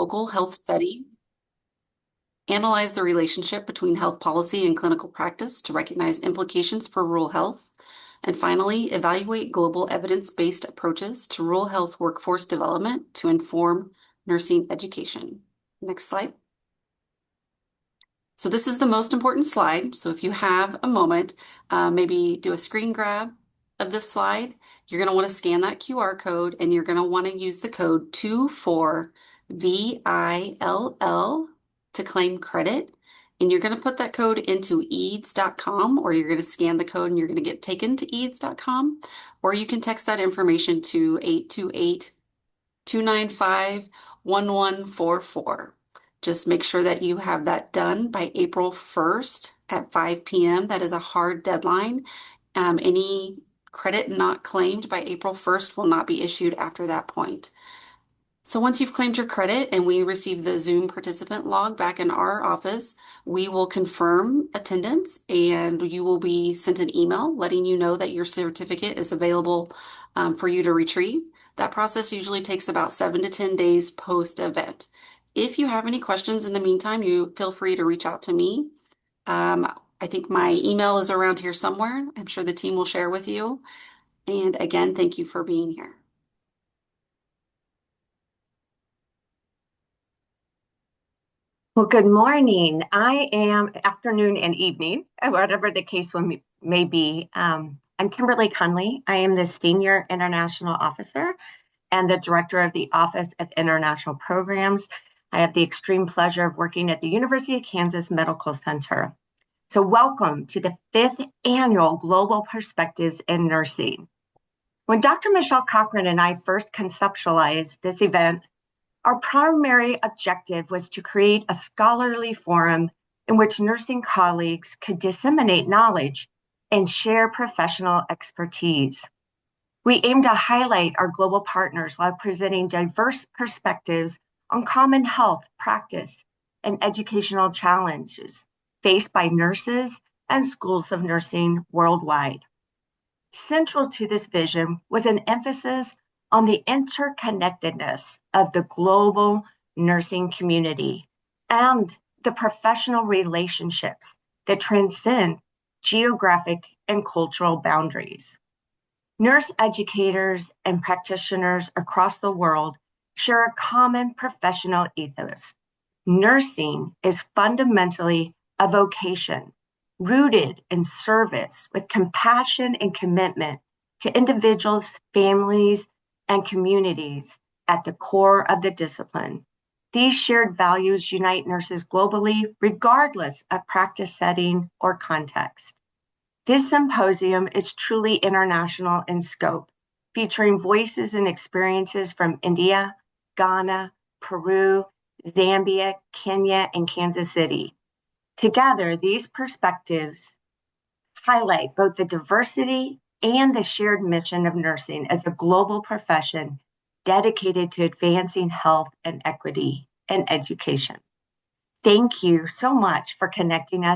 local health study, analyze the relationship between health policy and clinical practice to recognize implications for rural health, and finally, evaluate global evidence-based approaches to rural health workforce development to inform nursing education. Next slide. So this is the most important slide. So if you have a moment, maybe do a screen grab of this slide. You're going to want to scan that QR code and you're going to want to use the code 24VILL to claim credit. And you're going to put that code into eads.com, or you're going to scan the code and you're going to get taken to eads.com, or you can text that information to 828-295-1144. Just make sure that you have that done by April 1st at 5 p.m. That is a hard deadline. Any credit not claimed by April 1st will not be issued after that point. So once you've claimed your credit and we receive the Zoom participant log back in our office, we will confirm attendance and you will be sent an email letting you know that your certificate is available for you to retrieve. That process usually takes about 7 to 10 days post-event. If you have any questions in the meantime, you feel free to reach out to me. I think my email is around here somewhere. I'm sure the team will share with you. And again, thank you for being here. Well, good morning. Afternoon and evening, whatever the case may be. I'm Kimberly Conley. I am the Senior International Officer and the Director of the Office of International Programs. I have the extreme pleasure of working at the University of Kansas Medical Center. So welcome to the 5th Annual Global Perspectives in Nursing. When Dr. Michelle Cochran and I first conceptualized this event, our primary objective was to create a scholarly forum in which nursing colleagues could disseminate knowledge and share professional expertise. We aim to highlight our global partners while presenting diverse perspectives on common health practice and educational challenges faced by nurses and schools of nursing worldwide. Central to this vision was an emphasis on the interconnectedness of the global nursing community and the professional relationships that transcend geographic and cultural boundaries. Nurse educators and practitioners across the world share a common professional ethos. Nursing is fundamentally a vocation rooted in service with compassion and commitment to individuals, families, and communities at the core of the discipline. These shared values unite nurses globally, regardless of practice setting or context. This symposium is truly international in scope, featuring voices and experiences from India, Ghana, Peru, Zambia, Kenya, and Kansas City. Together, these perspectives highlight both the diversity and the shared mission of nursing as a global profession dedicated to advancing health and equity and education. Thank you so much for connecting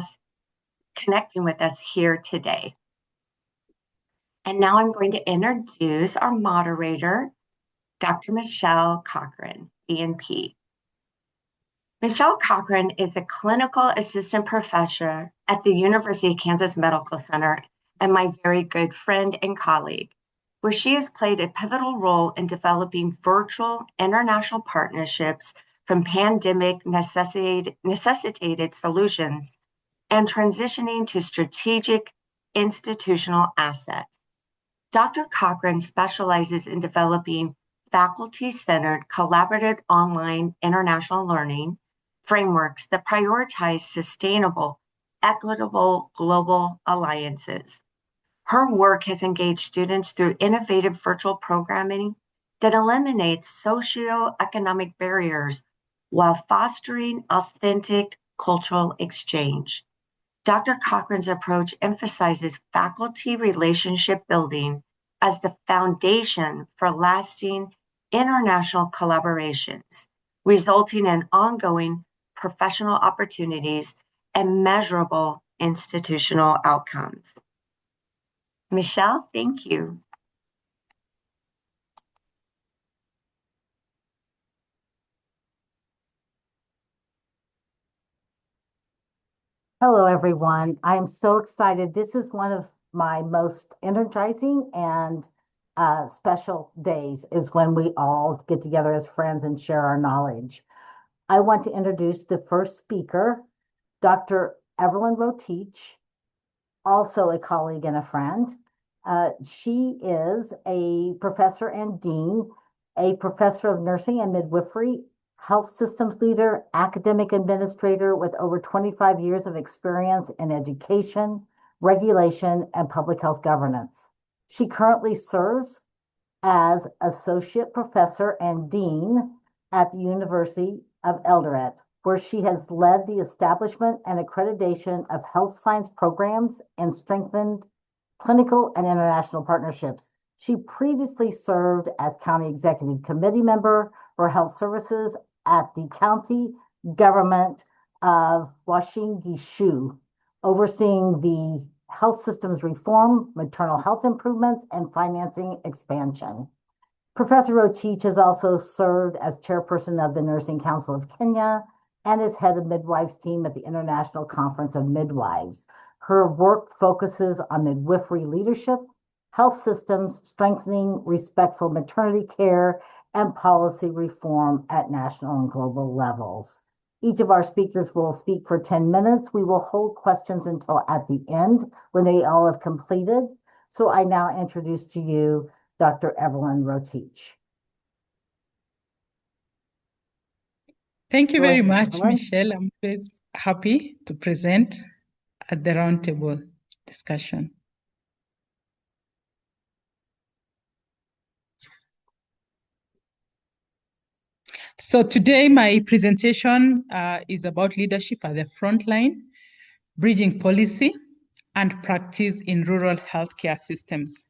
with us here today. And now I'm going to introduce our moderator, Dr. Michelle Cochran, DNP. Michelle Cochran is a clinical assistant professor at the University of Kansas Medical Center and my very good friend and colleague, where she has played a pivotal role in developing virtual international partnerships from pandemic necessitated solutions and transitioning to strategic institutional assets. Dr. Cochran specializes in developing faculty-centered collaborative online international learning frameworks that prioritize sustainable, equitable global alliances. Her work has engaged students through innovative virtual programming that eliminates socioeconomic barriers while fostering authentic cultural exchange. Dr. Cochran's approach emphasizes faculty relationship building as the foundation for lasting international collaborations, resulting in ongoing professional opportunities and measurable institutional outcomes. Michelle, thank you. Hello, everyone. I'm so excited. This is one of my most energizing and special days is when we all get together as friends and share our knowledge. I want to introduce the first speaker, Dr. Evelyn Rotich, also a colleague and a friend. She is a professor and dean, a professor of nursing and midwifery, health systems leader, academic administrator with over 25 years of experience in education, regulation, and public health governance. She currently serves as associate professor and dean at the University of Eldoret, where she has led the establishment and accreditation of health science programs and strengthened clinical and international partnerships. She previously served as county executive committee member for health services at the county government of Wasingishu, overseeing the health systems reform, maternal health improvements, and financing expansion. Professor Rotich has also served as chairperson of the Nursing Council of Kenya and is head of midwives team at the International Conference of Midwives. Her work focuses on midwifery leadership, health systems, strengthening respectful maternity care, and policy reform at national and global levels. Each of our speakers will speak for 10 minutes. We will hold questions until at the end when they all have completed. So I now introduce to you Dr. Evelyn Rotich. Thank you Go very ahead, much, Evelyn. Michelle. I'm always happy to present at the roundtable discussion. So today my presentation is about leadership at the front line, bridging policy and practice in rural healthcare systems.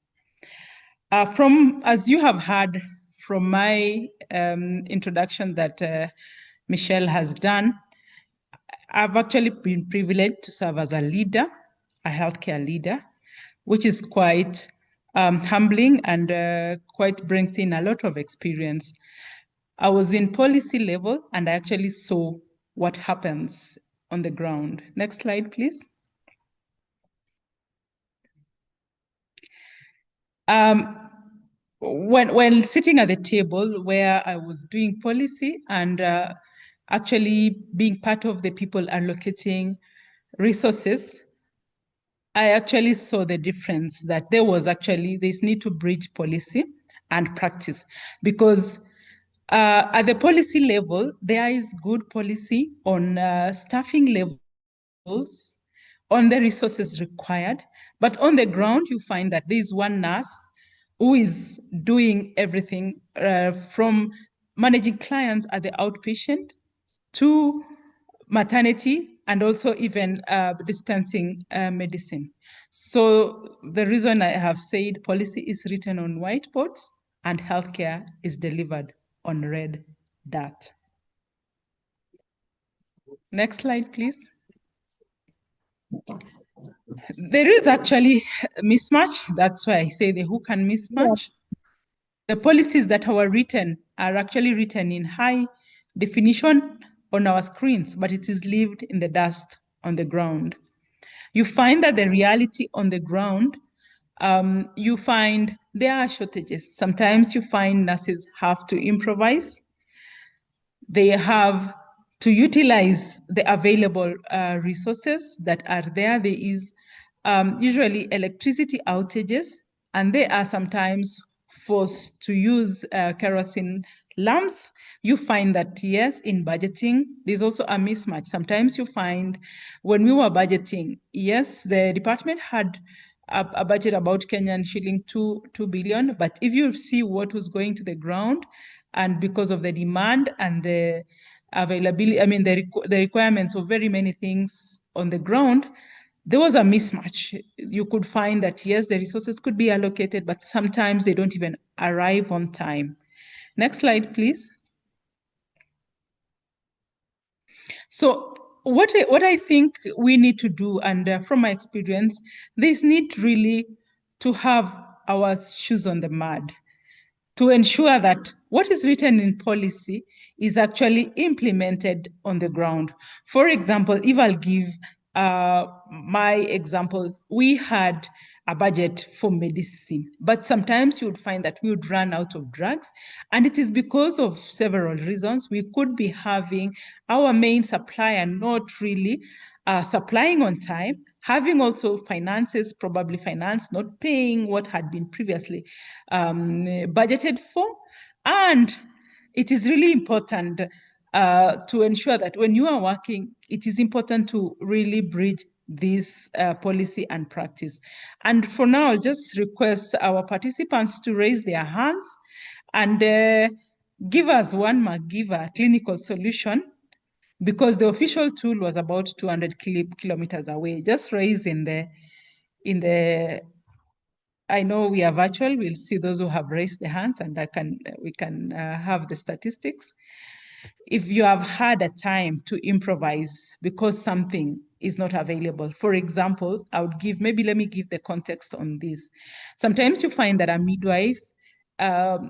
As you have heard from my introduction that Michelle has done, I've actually been privileged to serve as a leader, a healthcare leader, which is quite humbling and quite brings in a lot of experience. I was in policy level and I actually saw what happens on the ground. Next slide, please. When sitting at the table where I was doing policy and actually being part of the people allocating resources, I actually saw the difference that there was actually this need to bridge policy and practice because at the policy level, there is good policy on staffing levels, on the resources required, but on the ground, you find that there is one nurse who is doing everything from managing clients at the outpatient to maternity and also even dispensing medicine. So the reason I have said policy is written on whiteboards and healthcare is delivered on red dot. Next slide, please. There is actually a mismatch. That's why I say the who can mismatch. The policies that were written are actually written in high definition on our screens, but it is lived in the dust on the ground. You find that the reality on the ground, you find there are shortages. Sometimes you find nurses have to improvise. They have to utilize the available resources that are there. There is usually electricity outages, and they are sometimes forced to use kerosene lamps. You find that, yes, in budgeting, there's also a mismatch. Sometimes you find when we were budgeting, yes, the department had a budget about Kenyan shilling 2 billion, but if you see what was going to the ground, and because of the demand and the availability, I mean, the requirements of very many things on the ground, there was a mismatch. You could find that, yes, the resources could be allocated, but sometimes they don't even arrive on time. Next slide, please. So what I think we need to do, and from my experience, this need really to have our shoes on the mud to ensure that what is written in policy is actually implemented on the ground. For example, if I'll give my example, we had a budget for medicine, but sometimes you would find that we would run out of drugs. And it is because of several reasons. We could be having our main supplier not really supplying on time, having also finances, probably finance, not paying what had been previously budgeted for. And it is really important to ensure that when you are working, it is important to really bridge this policy and practice. And for now, I'll just request our participants to raise their hands and give us one give a clinical solution, because the official tool was about 200 kilometers away. Just raise in the, I know we are virtual, we'll see those who have raised their hands, and we can have the statistics. If you have had a time to improvise because something is not available. For example, let me give the context on this. Sometimes you find that a midwife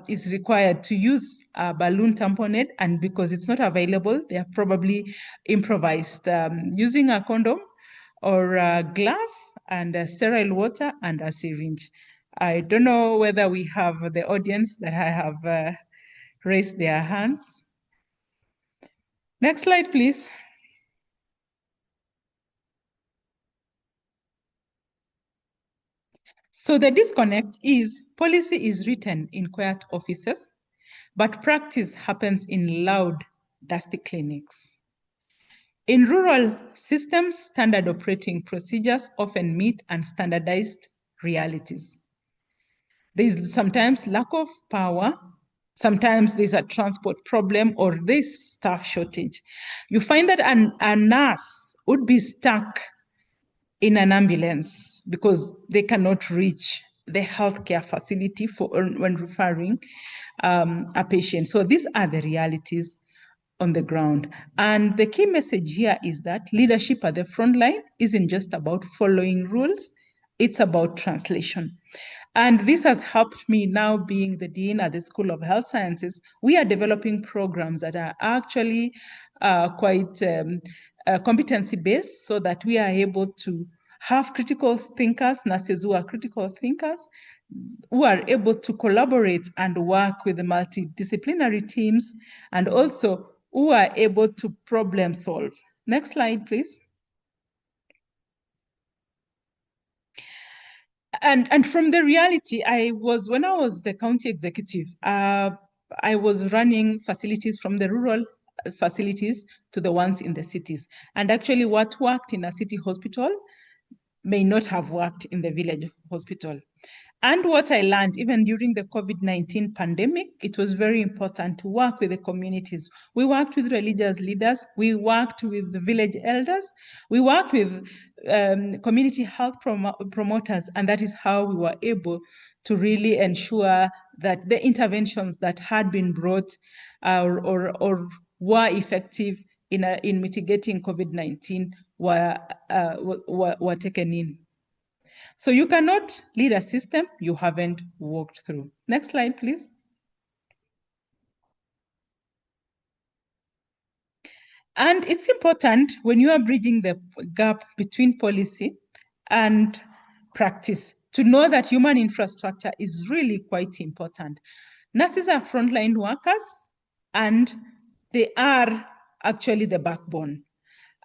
is required to use a balloon tamponade, and because it's not available, they have probably improvised using a condom or a glove and a sterile water and a syringe. I don't know whether we have the audience that have raised their hands. Next slide, please. So the disconnect is policy is written in quiet offices, but practice happens in loud, dusty clinics. In rural systems, standard operating procedures often meet and standardized realities. There is sometimes lack of power, sometimes there's a transport problem, or there's staff shortage. You find that a nurse would be stuck in an ambulance because they cannot reach the healthcare facility when referring a patient. So these are the realities on the ground. And the key message here is that leadership at the front line isn't just about following rules, it's about translation. And this has helped me now being the dean at the School of Health Sciences. We are developing programs that are actually quite competency-based, so that we are able to have critical thinkers, nurses who are critical thinkers, who are able to collaborate and work with the multidisciplinary teams, and also who are able to problem solve. Next slide, please. And from the reality, when I was the county executive, I was running facilities from the rural facilities to the ones in the cities. And actually what worked in a city hospital may not have worked in the village hospital. And what I learned, even during the COVID-19 pandemic, it was very important to work with the communities. We worked with religious leaders, we worked with the village elders, we worked with community health promoters, and that is how we were able to really ensure that the interventions that had been brought or were effective in mitigating COVID-19 were taken in. So you cannot lead a system you haven't walked through. Next slide, please. And it's important when you are bridging the gap between policy and practice to know that human infrastructure is really quite important. Nurses are frontline workers, and they are actually the backbone.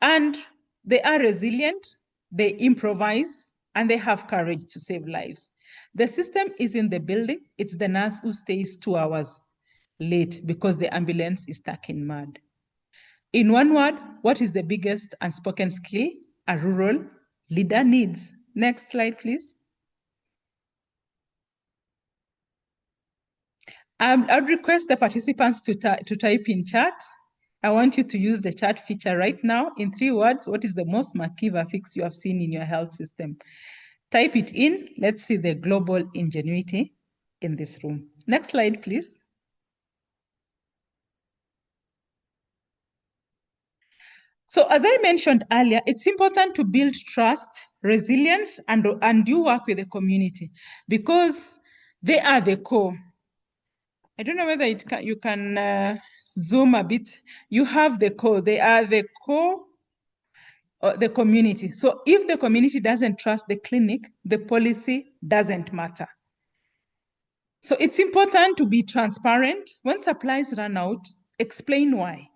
And they are resilient, they improvise, and they have courage to save lives. The system is in the building. It's the nurse who stays 2 hours late because the ambulance is stuck in mud. In one word, what is the biggest unspoken skill a rural leader needs? Next slide, please. I'd request the participants to type in chat. I want you to use the chat feature right now in 3 words. What is the most McKeever fix you have seen in your health system? Type it in. Let's see the global ingenuity in this room. Next slide, please. So as I mentioned earlier, it's important to build trust, resilience, and you work with the community because they are the core. I don't know whether you can zoom a bit. You have the core. They are the core the community. So if the community doesn't trust the clinic, the policy doesn't matter. So it's important to be transparent. When supplies run out, explain why.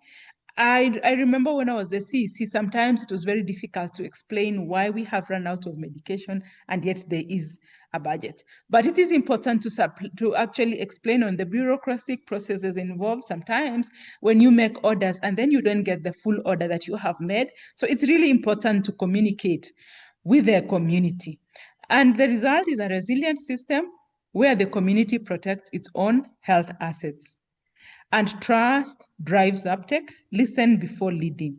I remember when I was the CEC, sometimes it was very difficult to explain why we have run out of medication and yet there is a budget. But it is important to actually explain on the bureaucratic processes involved sometimes when you make orders and then you don't get the full order that you have made. So it's really important to communicate with the community. And the result is a resilient system where the community protects its own health assets. And trust drives uptake. Listen before leading.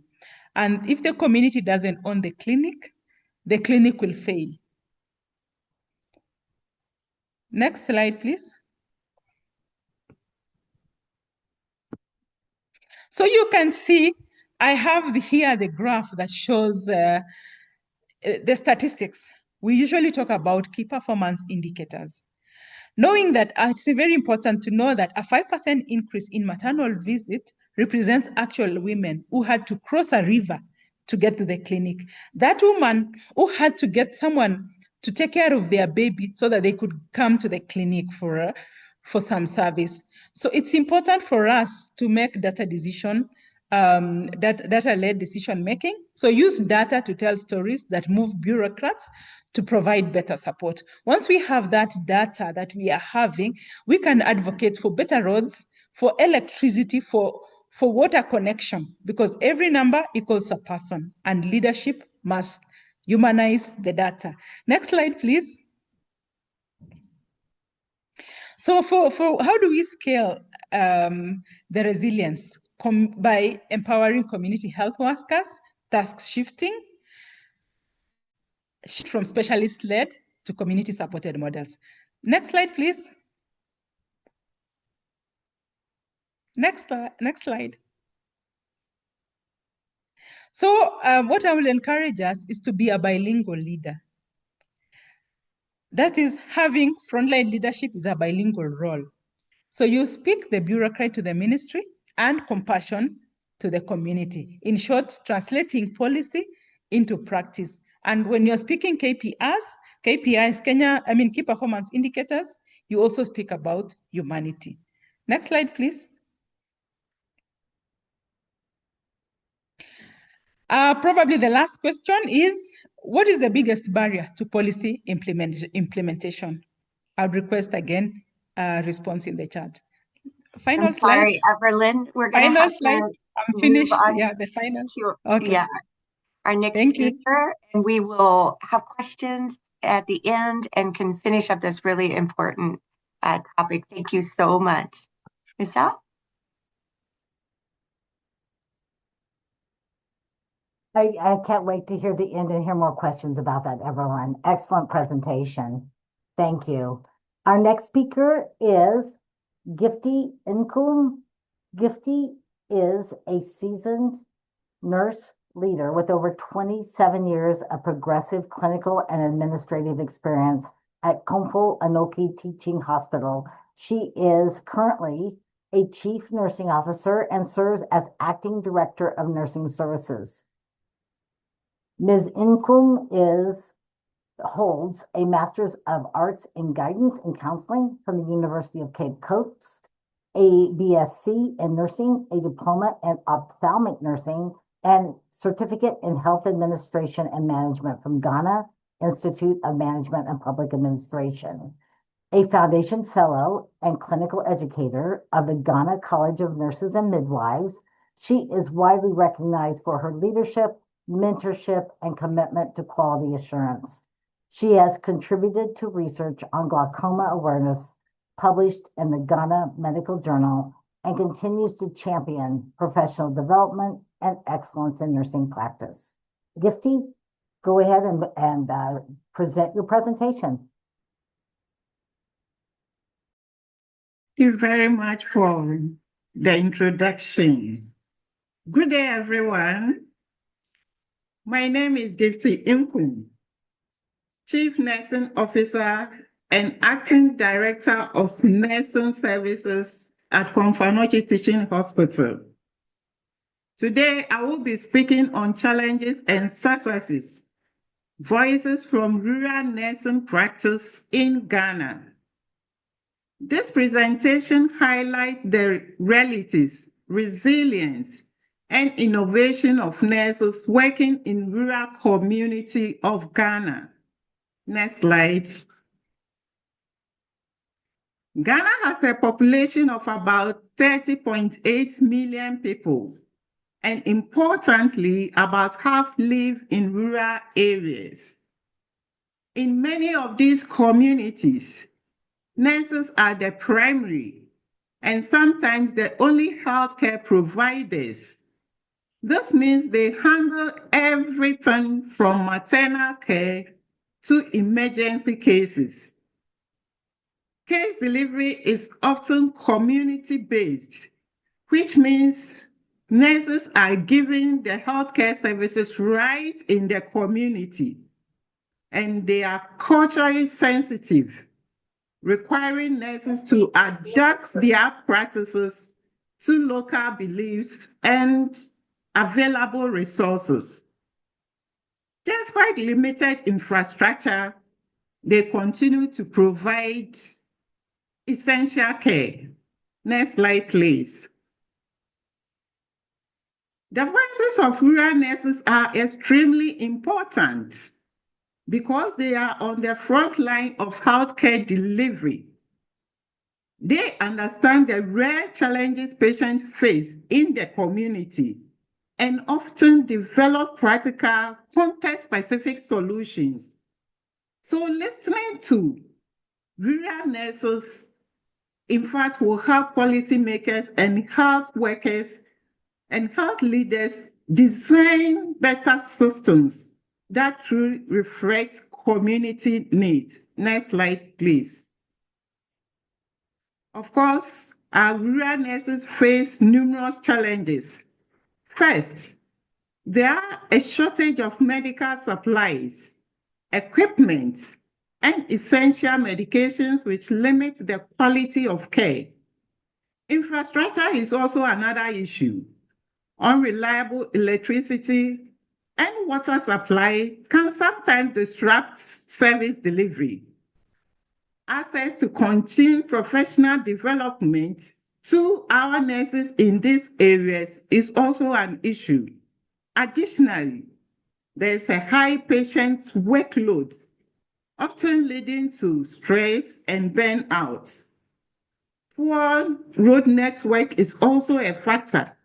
And if the community doesn't own the clinic will fail. Next slide, please. So you can see, I have here the graph that shows the statistics. We usually talk about key performance indicators. Knowing that it's very important to know that a 5% increase in maternal visit represents actual women who had to cross a river to get to the clinic. That woman who had to get someone to take care of their baby so that they could come to the clinic for some service. So it's important for us to make data decision, data-led decision making. So use data to tell stories that move bureaucrats to provide better support. Once we have that data that we are having, we can advocate for better roads, for electricity, for water connection, because every number equals a person and leadership must humanize the data. Next slide, please. So for how do we scale the resilience? By empowering community health workers, task shifting, shift from specialist-led to community-supported models. Next slide, please. Next slide. So what I will encourage us is to be a bilingual leader. That is, having frontline leadership is a bilingual role. So you speak the bureaucrat to the ministry and compassion to the community. In short, translating policy into practice. And when you're speaking KPIs, key performance indicators, you also speak about humanity. Next slide, please. Probably the last question is, what is the biggest barrier to policy implementation? I'll request again a response in the chat. Final I'm sorry, slide. Evelyn, we're going to have slide. to I'm move finished. on Yeah, the final. to Okay. our next Thank you. speaker, and we will have questions at the end and can finish up this really important topic. Thank you so much. Michelle? I can't wait to hear the end and hear more questions about that, Everlyn. Excellent presentation. Thank you. Our next speaker is Gifty Nkum. Gifty is a seasoned nurse leader with over 27 years of progressive clinical and administrative experience at Komfo Anoki Teaching Hospital. She is currently a chief nursing officer and serves as acting director of nursing services. Ms. Nkum holds a Master's of Arts in Guidance and Counseling from the University of Cape Coast, a BSc in Nursing, a Diploma in Ophthalmic Nursing, and Certificate in Health Administration and Management from Ghana Institute of Management and Public Administration, a Foundation Fellow and Clinical Educator of the Ghana College of Nurses and Midwives. She is widely recognized for her leadership, mentorship, and commitment to quality assurance. She has contributed to research on glaucoma awareness published in the Ghana Medical Journal and continues to champion professional development and excellence in nursing practice. Gifty, go ahead and present your presentation. Thank you very much for the introduction. Good day, everyone. My name is Gifty Nkum, Chief Nursing Officer and Acting Director of Nursing Services at Komfo Anoki Teaching Hospital. Today, I will be speaking on challenges and successes, voices from rural nursing practice in Ghana. This presentation highlights the realities, resilience, and innovation of nurses working in rural community of Ghana. Next slide. Ghana has a population of about 30.8 million people, and importantly, about half live in rural areas. In many of these communities, nurses are the primary and sometimes the only healthcare providers. This means they handle everything from maternal care to emergency cases. Case delivery is often community-based, which means nurses are giving the healthcare services right in the community, and they are culturally sensitive, requiring nurses to adapt their practices to local beliefs and available resources. Despite limited infrastructure, they continue to provide essential care. Next slide, please. The voices of rural nurses are extremely important because they are on the front line of healthcare delivery. They understand the rare challenges patients face in the community and often develop practical, context-specific solutions. So listening to rural nurses, in fact, will help policymakers and health workers and health leaders design better systems that truly reflect community needs. Next slide, please. Of course, our rural nurses face numerous challenges. First, there are a shortage of medical supplies, equipment, and essential medications which limit the quality of care. Infrastructure is also another issue. Unreliable electricity and water supply can sometimes disrupt service delivery. Access to continued professional development to our nurses in these areas is also an issue. Additionally, there's a high patient workload, often leading to stress and burnout. Poor road network is also a factor,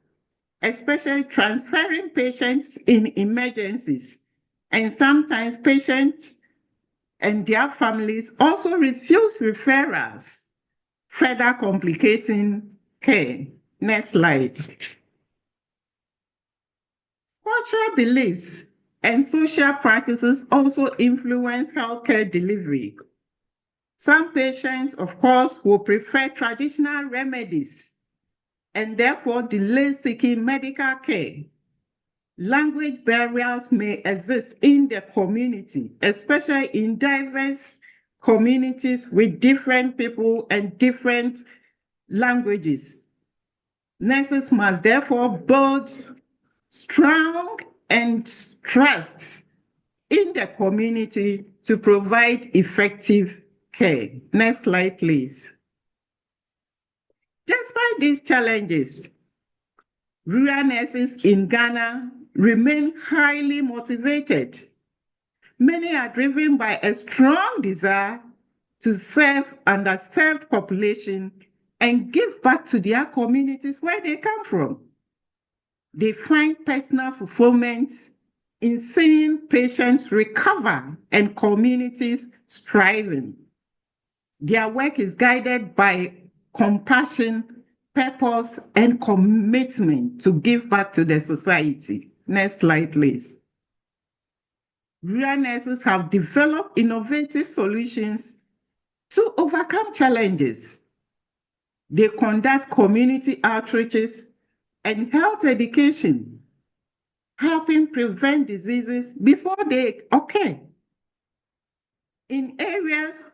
especially transferring patients in emergencies. And sometimes patients and their families also refuse referrals, further complicating care. Next slide. Cultural beliefs and social practices also influence healthcare delivery. Some patients, of course, will prefer traditional remedies and therefore delay seeking medical care. Language barriers may exist in the community, especially in diverse communities with different people and different languages. Nurses must therefore build strong and trust in the community to provide effective care. Next slide, please. Despite these challenges, rural nurses in Ghana remain highly motivated. Many are driven by a strong desire to serve underserved population and give back to their communities where they come from. They find personal fulfillment in seeing patients recover and communities thriving. Their work is guided by compassion, purpose, and commitment to give back to the society. Next slide, please. Rural nurses have developed innovative solutions to overcome challenges. They conduct community outreaches and health education, helping prevent diseases before they occur. In areas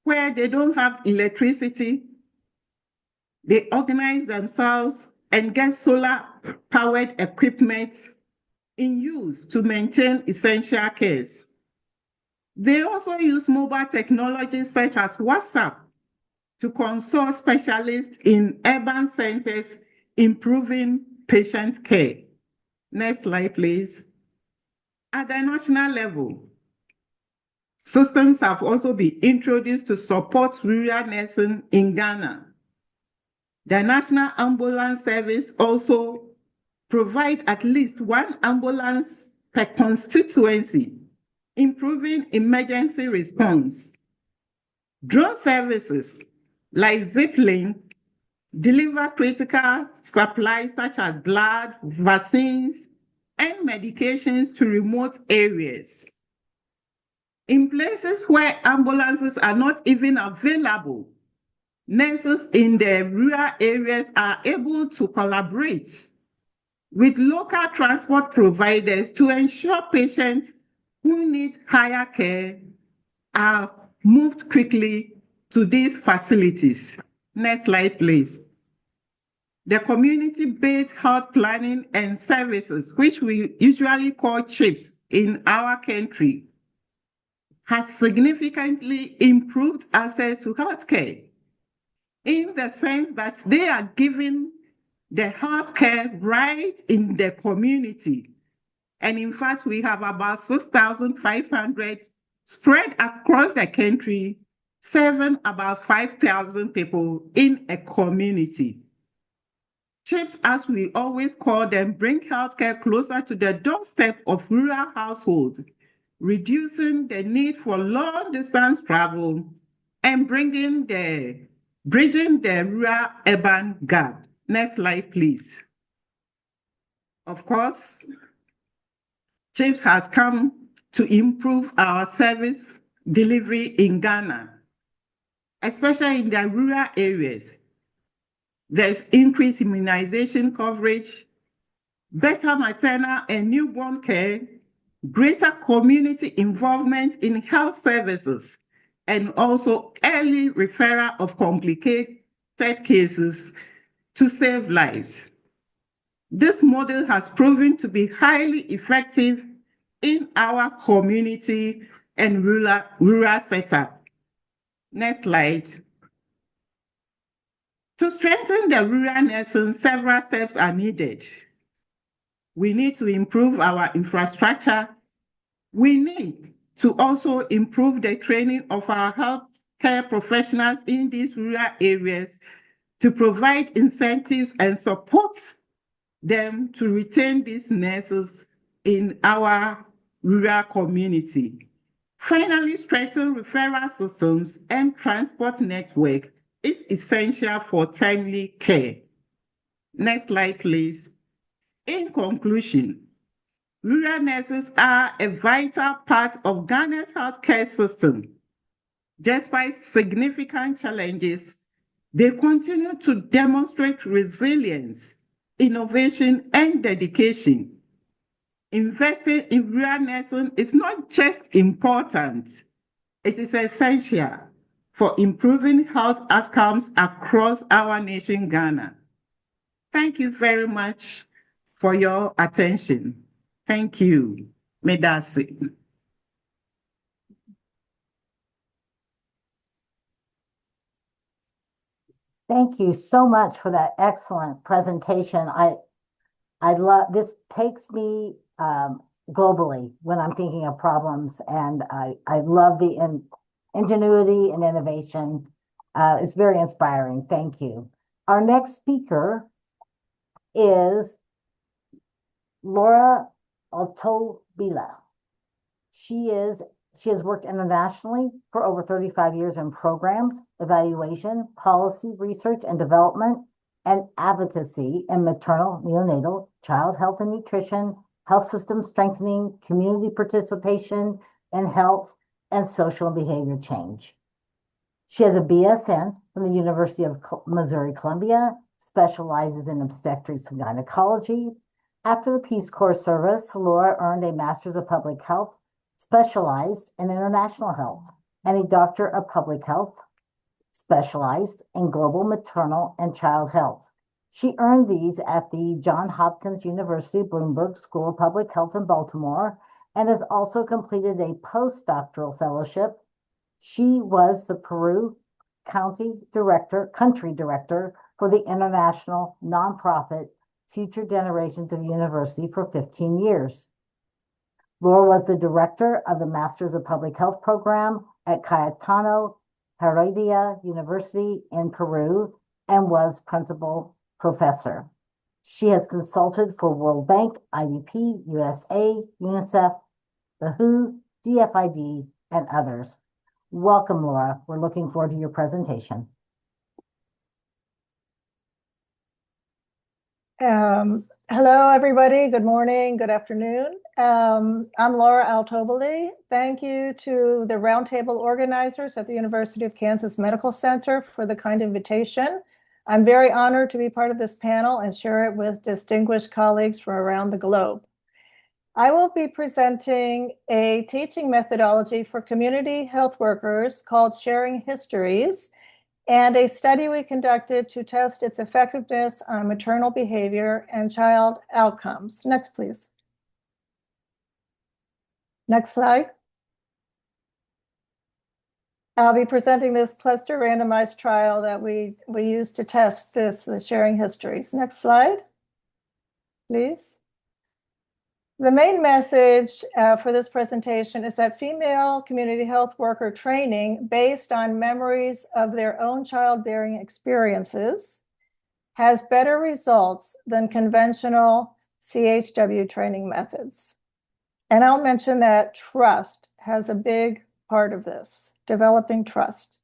where they don't have electricity, they organize themselves and get solar-powered equipment in use to maintain essential cares. They also use mobile technologies such as WhatsApp to consult specialists in urban centers, improving patient care. Next slide, please. At the national level, systems have also been introduced to support rural nursing in Ghana. The National Ambulance Service also provides at least one ambulance per constituency, improving emergency response. Drone services like Zipline deliver critical supplies such as blood, vaccines, and medications to remote areas. In places where ambulances are not even available, nurses in the rural areas are able to collaborate with local transport providers to ensure patients who need higher care are moved quickly to these facilities. Next slide, please. The community-based health planning and services, which we usually call CHIPS in our country, has significantly improved access to healthcare in the sense that they are giving the healthcare right in the community. And in fact, we have about 6,500 spread across the country, serving about 5,000 people in a community. CHIPS, as we always call them, bring healthcare closer to the doorstep of rural households, reducing the need for long-distance travel and bridging the rural-urban gap. Next slide, please. Of course, CHIPS has come to improve our service delivery in Ghana, especially in the rural areas. There's increased immunization coverage, better maternal and newborn care, greater community involvement in health services, and also early referral of complicated cases to save lives. This model has proven to be highly effective in our community and rural setup. Next slide. To strengthen the rural nursing, several steps are needed. We need to improve our infrastructure. We need to also improve the training of our healthcare professionals in these rural areas to provide incentives and support them to retain these nurses in our rural community. Finally, strengthen referral systems and transport network is essential for timely care. Next slide, please. In conclusion, rural nurses are a vital part of Ghana's healthcare system. Despite significant challenges, they continue to demonstrate resilience, innovation, and dedication. Investing in rural nursing is not just important, it is essential for improving health outcomes across our nation, Ghana. Thank you very much for your attention. Thank you. Medasi. Thank you so much for that excellent presentation. I love this takes me globally when I'm thinking of problems, and I love the ingenuity and innovation. It's very inspiring. Thank you. Our next speaker is Laura Altobila. She has worked internationally for over 35 years in programs, evaluation, policy, research and development, and advocacy in maternal, neonatal, child health and nutrition, health system strengthening, community participation in health, and social and behavior change. She has a BSN from the University of Missouri, Columbia, specializes in obstetrics and gynecology. After the Peace Corps service, Laura earned a Master's of Public Health, specialized in international health, and a Doctor of Public Health, specialized in global maternal and child health. She earned these at the Johns Hopkins University Bloomberg School of Public Health in Baltimore and has also completed a postdoctoral fellowship. She was the Peru country director for the international nonprofit Future Generations of University for 15 years. Laura was the director of the Masters of Public Health program at Cayetano Heredia University in Peru and was principal professor. She has consulted for World Bank, IDP, USA, UNICEF, the WHO, DFID, and others. Welcome, Laura. We're looking forward to your presentation. Hello, everybody. Good morning, good afternoon. I'm Laura Altobelli. Thank you to the Roundtable organizers at the University of Kansas Medical Center for the kind invitation. I'm very honored to be part of this panel and share it with distinguished colleagues from around the globe. I will be presenting a teaching methodology for community health workers called Sharing Histories, and a study we conducted to test its effectiveness on maternal behavior and child outcomes. Next, please. Next slide. I'll be presenting this cluster randomized trial that we used to test the sharing histories. Next slide, please. The main message for this presentation is that female community health worker training based on memories of their own childbearing experiences has better results than conventional CHW training methods. And I'll mention that trust has a big part of this, developing trust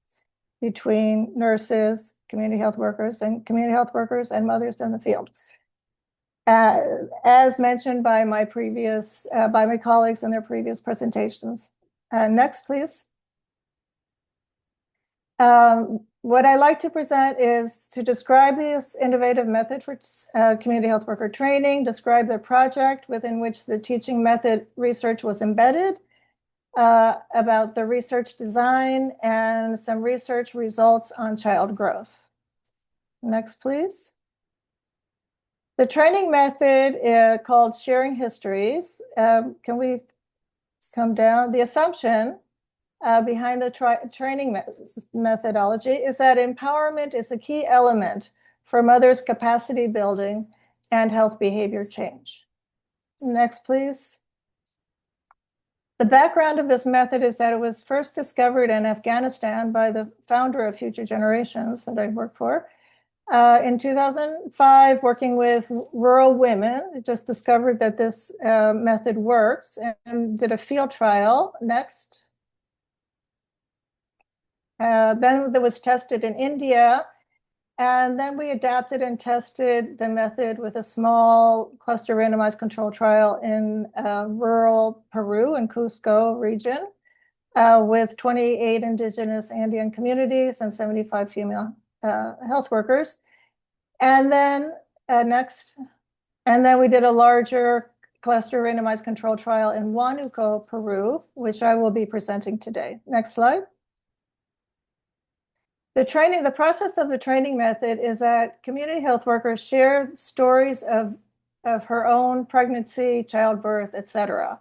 between nurses, community health workers, and mothers in the field. As mentioned by my colleagues in their previous presentations. Next, please. What I like to present is to describe this innovative method for community health worker training, describe the project within which the teaching method research was embedded, about the research design, and some research results on child growth. Next, please. The training method called Sharing Histories. Can we come down? The assumption behind the training methodology is that empowerment is a key element for mothers' capacity building and health behavior change. Next, please. The background of this method is that it was first discovered in Afghanistan by the founder of Future Generations that I work for. In 2005, working with rural women, it just discovered that this method works and did a field trial. Next. Then it was tested in India, and then we adapted and tested the method with a small cluster randomized control trial in rural Peru and Cusco region with 28 indigenous Andean communities and 75 female health workers. And then next, and then we did a larger cluster randomized control trial in Huánuco, Peru, which I will be presenting today. Next slide. The process of the training method is that community health workers share stories of her own pregnancy, childbirth, etc.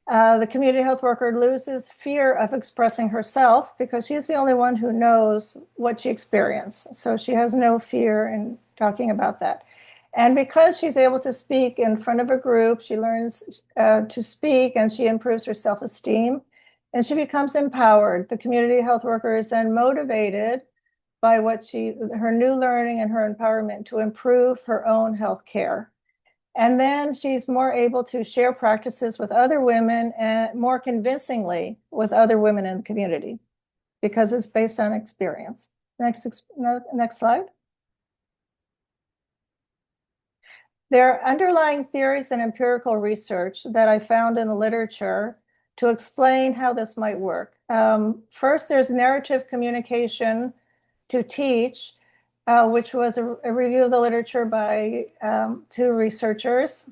The community health worker loses fear of expressing herself because she's the only one who knows what she experienced. So she has no fear in talking about that. And because she's able to speak in front of a group, she learns to speak and she improves her self-esteem and she becomes empowered. The community health worker is then motivated by her new learning and her empowerment to improve her own health care. And then she's more able to share practices with other women and more convincingly with other women in the community because it's based on experience. Next slide. There are underlying theories and empirical research that I found in the literature to explain how this might work. First, there's narrative communication to teach, which was a review of the literature by 2 researchers.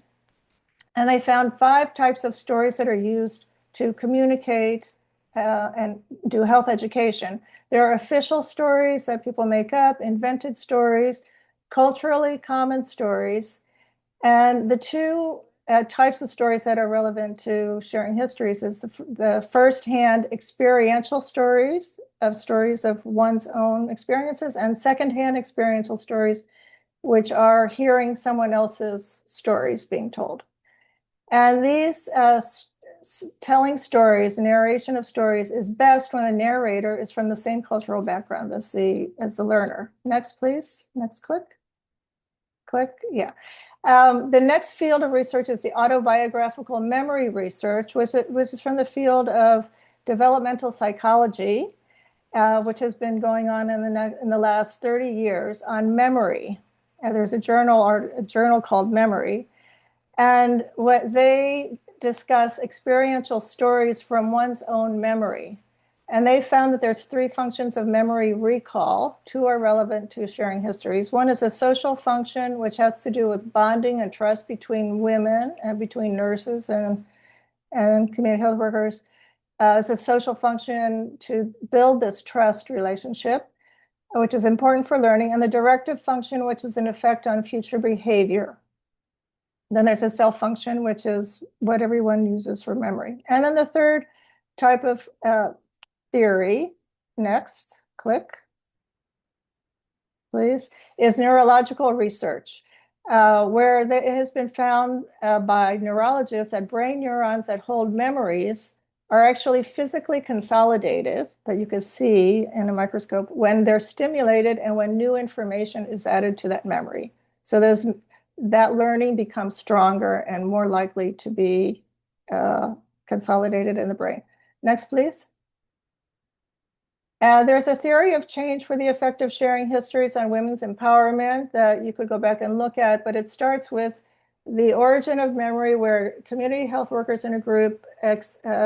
And they found 5 types of stories that are used to communicate and do health education. There are official stories that people make up, invented stories, culturally common stories. And the two types of stories that are relevant to sharing histories is the first-hand experiential stories of one's own experiences, and second-hand experiential stories, which are hearing someone else's stories being told. And these telling stories, narration of stories, is best when the narrator is from the same cultural background as the learner. Next, please. Next click. Click. Yeah. The next field of research is the autobiographical memory research, which is from the field of developmental psychology, which has been going on in the last 30 years on memory. There's a journal called Memory. And what they discuss experiential stories from one's own memory. And they found that there's 3 functions of memory recall. 2 are relevant to sharing histories. One is a social function, which has to do with bonding and trust between women and between nurses and community health workers. It's a social function to build this trust relationship, which is important for learning, and the directive function, which is an effect on future behavior. Then there's a self function, which is what everyone uses for memory. And then the third type of theory, next, click, please, is neurological research, where it has been found by neurologists that brain neurons that hold memories are actually physically consolidated, that you can see in a microscope, when they're stimulated and when new information is added to that memory. So that learning becomes stronger and more likely to be consolidated in the brain. Next, please. There's a theory of change for the effect of sharing histories on women's empowerment that you could go back and look at, but it starts with the origin of memory, where community health workers in a group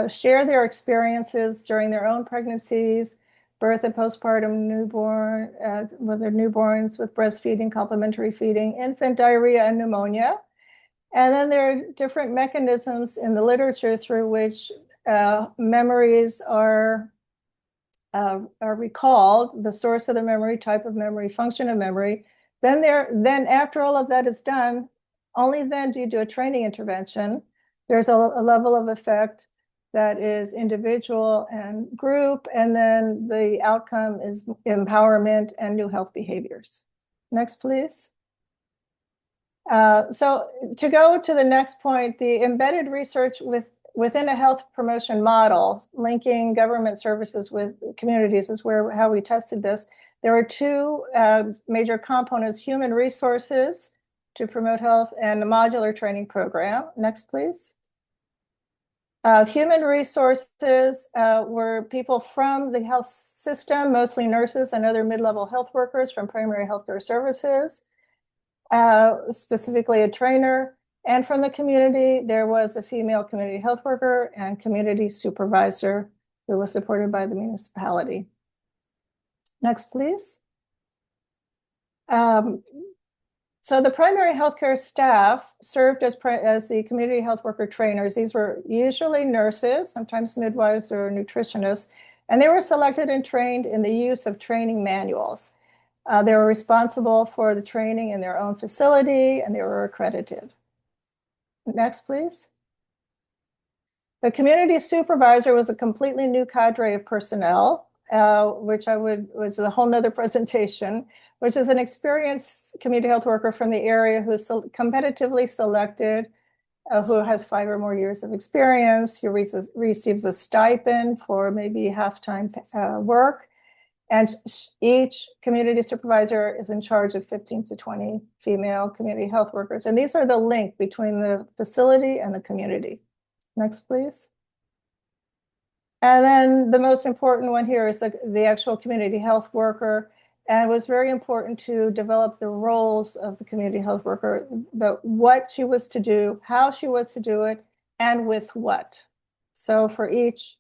share their experiences during their own pregnancies, birth and postpartum newborn, with their newborns, with breastfeeding, complementary feeding, infant diarrhea, and pneumonia. And then there are different mechanisms in the literature through which memories are recalled, the source of the memory, type of memory, function of memory. Then after all of that is done, only then do you do a training intervention. There's a level of effect that is individual and group, and then the outcome is empowerment and new health behaviors. Next, please. So to go to the next point, the embedded research within a health promotion model, linking government services with communities, is how we tested this. There are 2 major components: human resources to promote health and a modular training program. Next, please. Human resources were people from the health system, mostly nurses and other mid-level health workers from primary healthcare services, specifically a trainer. And from the community, there was a female community health worker and community supervisor who was supported by the municipality. Next, please. So the primary healthcare staff served as the community health worker trainers. These were usually nurses, sometimes midwives or nutritionists, and they were selected and trained in the use of training manuals. They were responsible for the training in their own facility, and they were accredited. Next, please. The community supervisor was a completely new cadre of personnel, which was a whole nother presentation, which is an experienced community health worker from the area who's competitively selected, who has 5 or more years of experience, who receives a stipend for maybe half-time work. And each community supervisor is in charge of 15 to 20 female community health workers. And these are the link between the facility and the community. Next, please. And then the most important one here is the actual community health worker. And it was very important to develop the roles of the community health worker, what she was to do, how she was to do it, and with what. So for each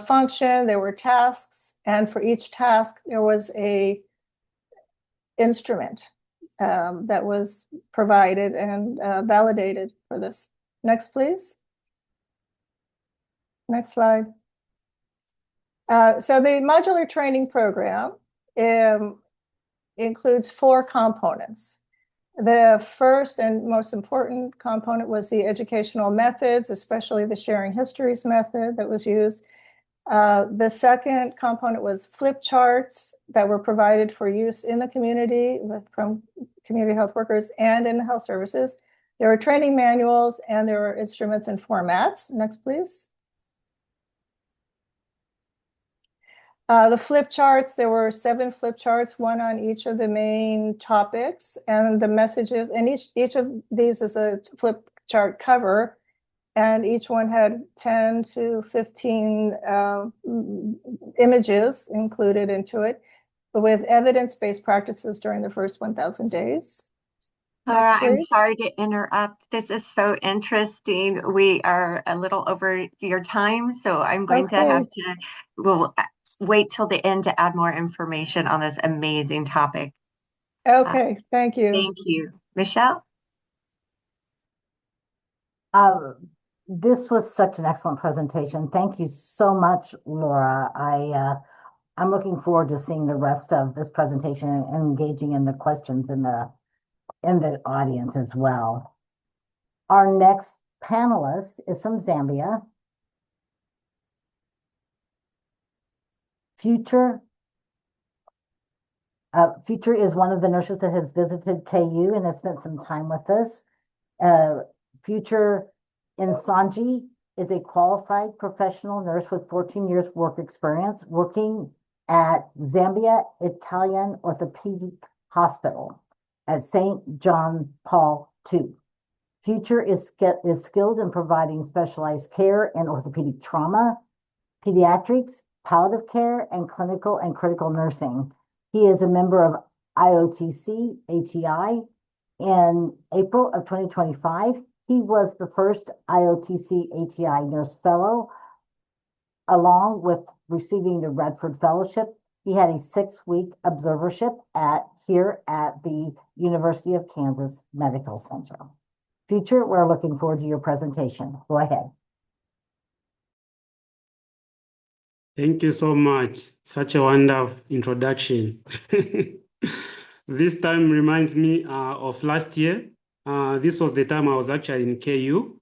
function, there were tasks, and for each task, there was a instrument that was provided and validated for this. Next, please. Next slide. So the modular training program includes 4 components. The first and most important component was the educational methods, especially the sharing histories method that was used. The second component was flip charts that were provided for use in the community from community health workers and in the health services. There were training manuals and there were instruments and formats. Next, please. The flip charts, there were 7 flip charts, 1 on each of the main topics, and the messages, and each of these is a flip chart cover, and each one had 10 to 15 images included into it with evidence-based practices during the first 1,000 days. Laura, Next, I'm please. sorry to interrupt. This is so interesting. We are a little over your time, so I'm going to have to, we'll wait till the end to add more information on this amazing topic. Okay, thank you. Thank you. Michelle? This was such an excellent presentation. Thank you so much, Laura. I'm looking forward to seeing the rest of this presentation and engaging in the questions in the audience as well. Our next panelist is from Zambia. Future is one of the nurses that has visited KU and has spent some time with us. Future Insanji is a qualified professional nurse with 14 years work experience working at Zambia Italian Orthopedic Hospital at St. John Paul II. Future is skilled in providing specialized care in orthopedic trauma, pediatrics, palliative care, and clinical and critical nursing. He is a member of IOTC ATI. In April of 2025, he was the first IOTC ATI Nurse Fellow. Along with receiving the Radford Fellowship, he had a 6-week observership here at the University of Kansas Medical Center. Future, we're looking forward to your presentation. Go ahead. Thank you so much. Such a wonderful introduction. This time reminds me of last year. This was the time I was actually in KU,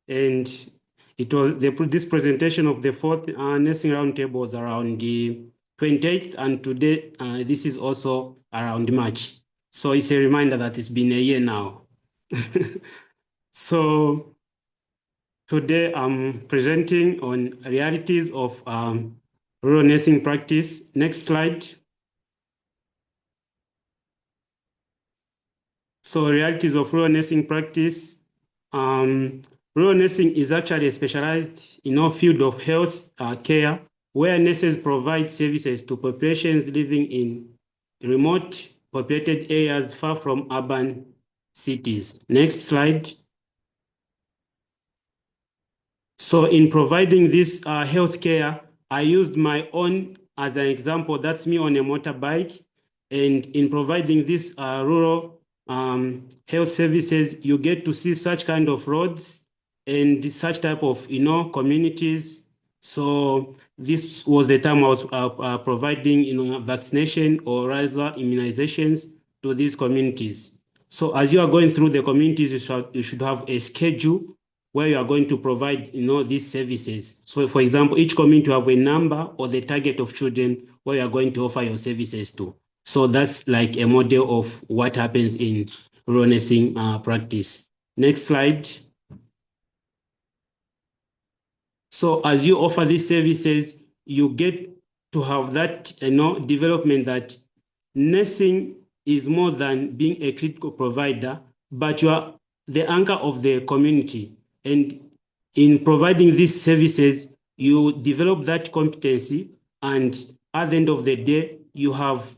and it was this presentation of the 4th nursing roundtable was around the 28th, and today this is also around March. So it's a reminder that it's been a year now. So today I'm presenting on realities of rural nursing practice. Next slide. So realities of rural nursing practice. Rural nursing is actually specialized in our field of health care, where nurses provide services to populations living in remote populated areas far from urban cities. Next slide. So in providing this health care, I used my own as an example. That's me on a motorbike. And in providing this rural health services, you get to see such kind of roads and such type of communities. So this was the time I was providing vaccination or rather immunizations to these communities. So as you are going through the communities, you should have a schedule where you are going to provide these services. So for example, each community have a number or the target of children where you are going to offer your services to. So that's like a model of what happens in rural nursing practice. Next slide. So as you offer these services, you get to have that development that nursing is more than being a critical provider, but you are the anchor of the community. And in providing these services, you develop that competency, and at the end of the day, you have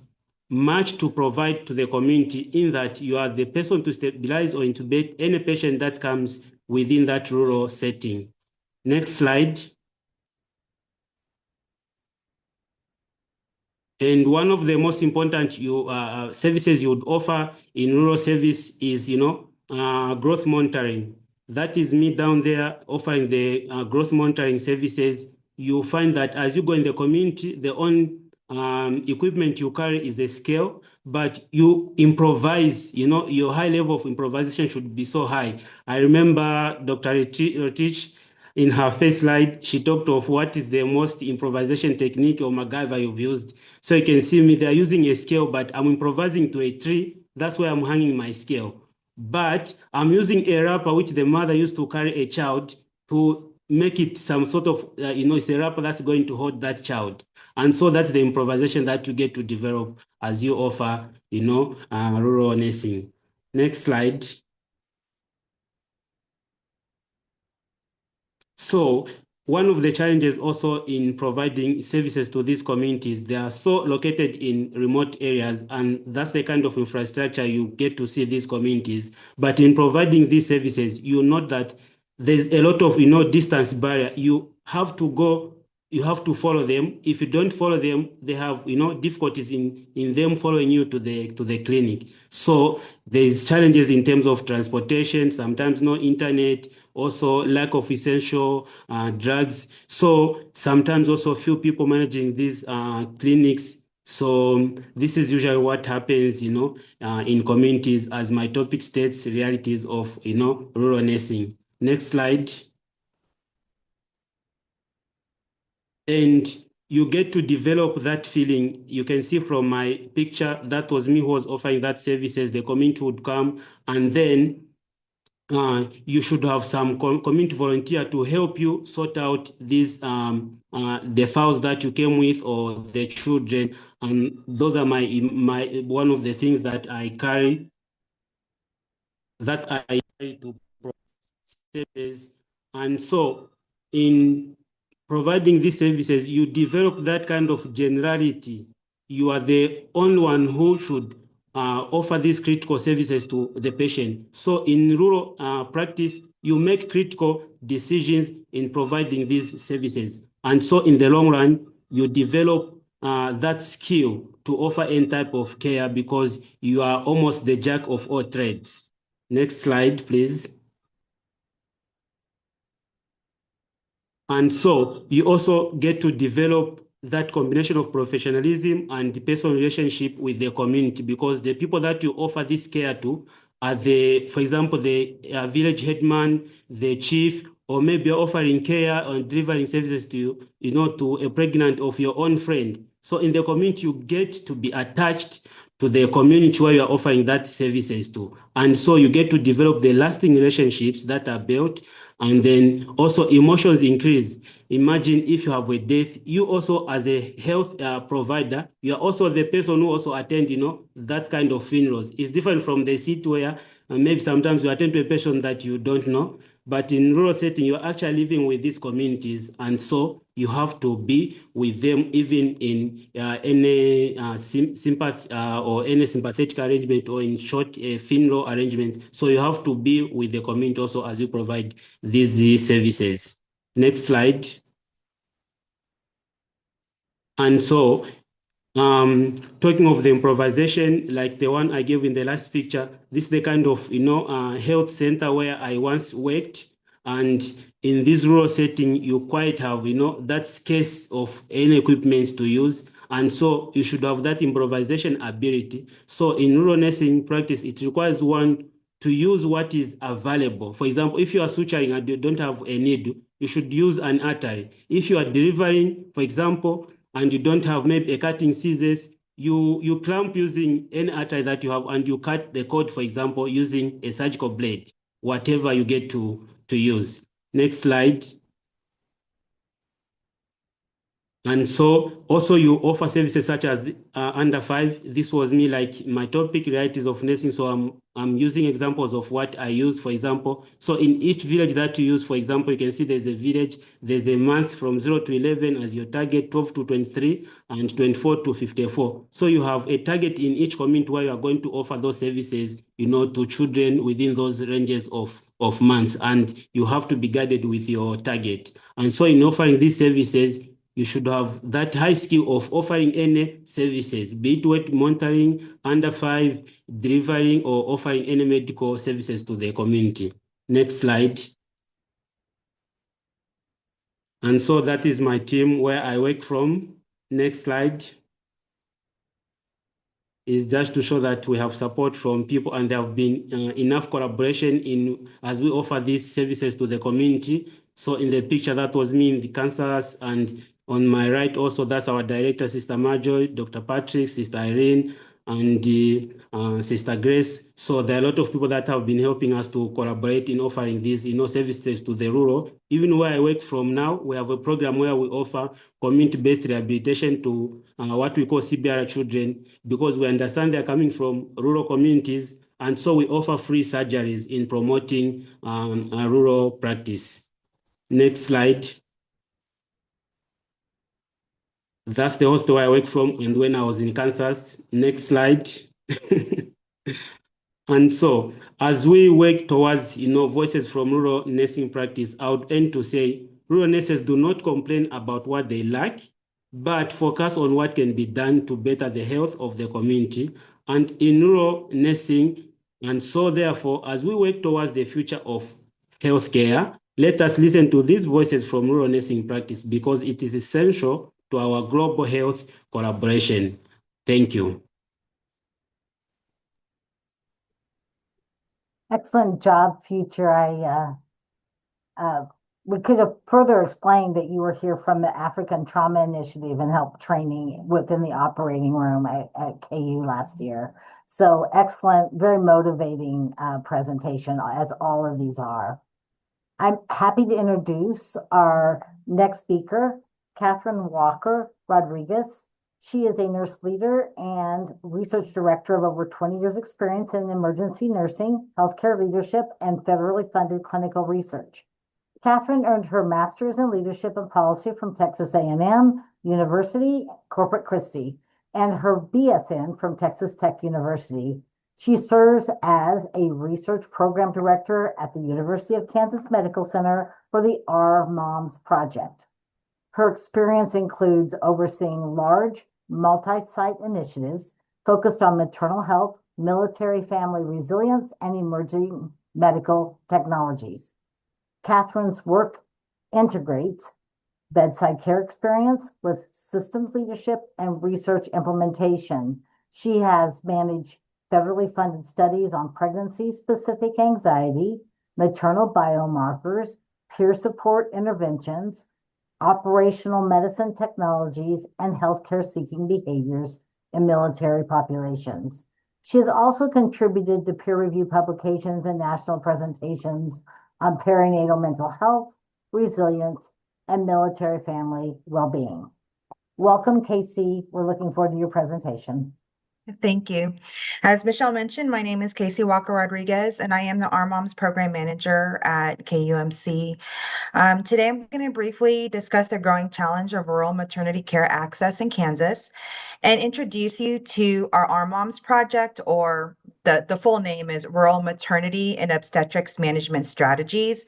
much to provide to the community in that you are the person to stabilize or intubate any patient that comes within that rural setting. Next slide. And one of the most important services you would offer in rural service is, growth monitoring. That is me down there offering the growth monitoring services. You find that as you go in the community, the own equipment you carry is a scale, but you improvise, your high level of improvisation should be so high. I remember Dr. Rotich, in her first slide, she talked of what is the most improvisation technique or MacGyver you've used. So you can see me, they're using a scale, but I'm improvising to a tree. That's where I'm hanging my scale. But I'm using a wrapper, which the mother used to carry a child, to make it some sort of, it's a wrapper that's going to hold that child. And so that's the improvisation that you get to develop as you offer, rural nursing. Next slide. So one of the challenges also in providing services to these communities, they are so located in remote areas, and that's the kind of infrastructure you get to see these communities. But in providing these services, you note that there's a lot of, distance barrier. You have to go, you have to follow them. If you don't follow them, they have, difficulties in them following you to the clinic. So there's challenges in terms of transportation, sometimes no internet, also lack of essential drugs. So sometimes also few people managing these clinics. So this is usually what happens, in communities, as my topic states, realities of, rural nursing. Next slide. And you get to develop that feeling. You can see from my picture, that was me who was offering that services. The community would come, and then you should have some community volunteer to help you sort out these the files that you came with, or the children. And those are my one of the things that I carry to services. And so in providing these services, you develop that kind of generality. You are the only one who should offer these critical services to the patient. So in rural practice, you make critical decisions in providing these services. And so in the long run, you develop that skill to offer any type of care, because you are almost the jack of all trades. Next slide, please. And so you also get to develop that combination of professionalism and the personal relationship with the community, because the people that you offer this care to are for example, the village headman, the chief, or maybe you're offering care or delivering services to to a pregnant of your own friend. So in the community, you get to be attached to the community where you're offering that services to. And so you get to develop the lasting relationships that are built. And then also emotions increase. Imagine if you have a death, you also as a health provider, you are also the person who also attend, that kind of funerals. It's different from the seat where maybe sometimes you attend to a patient that you don't know. But in rural setting, you're actually living with these communities. And so you have to be with them even in any sympathy or any sympathetic arrangement, or in short funeral arrangement. So you have to be with the community also as you provide these services. Next slide. And so talking of the improvisation, like the one I gave in the last picture, this is the kind of health center where I once worked. And in this rural setting, you quite have that scarce of any equipment to use. And so you should have that improvisation ability. So in rural nursing practice, it requires one to use what is available. For example, if you are suturing and you don't have a needle, you should use an artery. If you are delivering, for example, and you don't have maybe a cutting scissors, you clamp using any artery that you have, and you cut the cord, for example, using a surgical blade, whatever you get to use. Next slide. And so also you offer services such as under 5. This was me, like my topic, realities of nursing. So I'm using examples of what I use, for example. So in each village that you use, for example, you can see there's a village, there's a month from 0 to 11 as your target, 12 to 23, and 24 to 54. So you have a target in each community where you are going to offer those services, to children within those ranges of months, and you have to be guided with your target. And so in offering these services, you should have that high skill of offering any services, be it weight monitoring, under 5, delivering, or offering any medical services to the community. Next slide. And so that is my team where I work from. Next slide. is just to show that we have support from people and there have been enough collaboration in as we offer these services to the community. So in the picture, that was me in the counselors, and on my right also, that's our director, Sister Marjorie, Dr. Patrick, Sister Irene, and Sister Grace. So there are a lot of people that have been helping us to collaborate in offering these, services to the rural. Even where I work from now, we have a program where we offer community-based rehabilitation to what we call CBR children, because we understand they're coming from rural communities, and so we offer free surgeries in promoting rural practice. Next slide. That's the hospital I work from and when I was in Kansas. Next slide. And so, as we work towards, voices from rural nursing practice, I would end to say, rural nurses do not complain about what they lack, but focus on what can be done to better the health of the community and in rural nursing. And so, therefore, as we work towards the future of healthcare, let us listen to these voices from rural nursing practice because it is essential to our global health collaboration. Thank you. Excellent job, Future. We could have further explained that you were here from the African Trauma Initiative and helped training within the operating room at KU last year. So excellent, very motivating presentation, as all of these are. I'm happy to introduce our next speaker, Catherine Walker Rodriguez. She is a nurse leader and research director of over 20 years experience in emergency nursing, healthcare leadership, and federally funded clinical research. Catherine earned her master's in leadership and policy from Texas A&M University, Corpus Christi, and her BSN from Texas Tech University. She serves as a research program director at the University of Kansas Medical Center for the Our Moms Project. Her experience includes overseeing large multi-site initiatives focused on maternal health, military family resilience, and emerging medical technologies. Catherine's work integrates bedside care experience with systems leadership and research implementation. She has managed federally funded studies on pregnancy-specific anxiety, maternal biomarkers, peer support interventions, operational medicine technologies, and healthcare seeking behaviors in military populations. She has also contributed to peer-reviewed publications and national presentations on perinatal mental health, resilience, and military family well-being. Welcome, Casey. We're looking forward to your presentation. Thank you. As Michelle mentioned, my name is Casey Walker Rodriguez, and I am the Our Moms Program Manager at KUMC. Today, I'm going to briefly discuss the growing challenge of rural maternity care access in Kansas and introduce you to our Moms Project, or the full name is Rural Maternity and Obstetrics Management Strategies.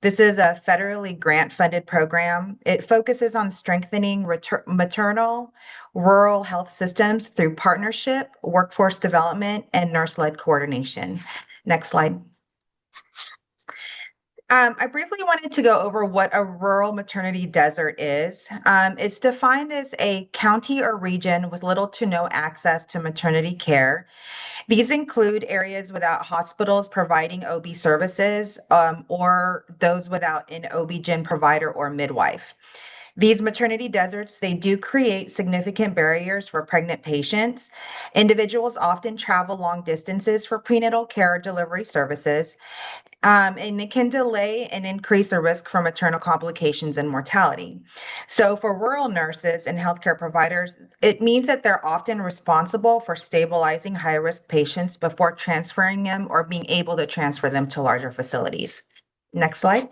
This is a federally grant-funded program. It focuses on strengthening maternal rural health systems through partnership, workforce development, and nurse-led coordination. Next slide. I briefly wanted to go over what a rural maternity desert is. It's defined as a county or region with little to no access to maternity care. These include areas without hospitals providing OB services, or those without an OB-GYN provider or midwife. These maternity deserts, they do create significant barriers for pregnant patients. Individuals often travel long distances for prenatal care or delivery services, and it can delay and increase the risk for maternal complications and mortality. So for rural nurses and healthcare providers, it means that they're often responsible for stabilizing high-risk patients before transferring them or being able to transfer them to larger facilities. Next slide.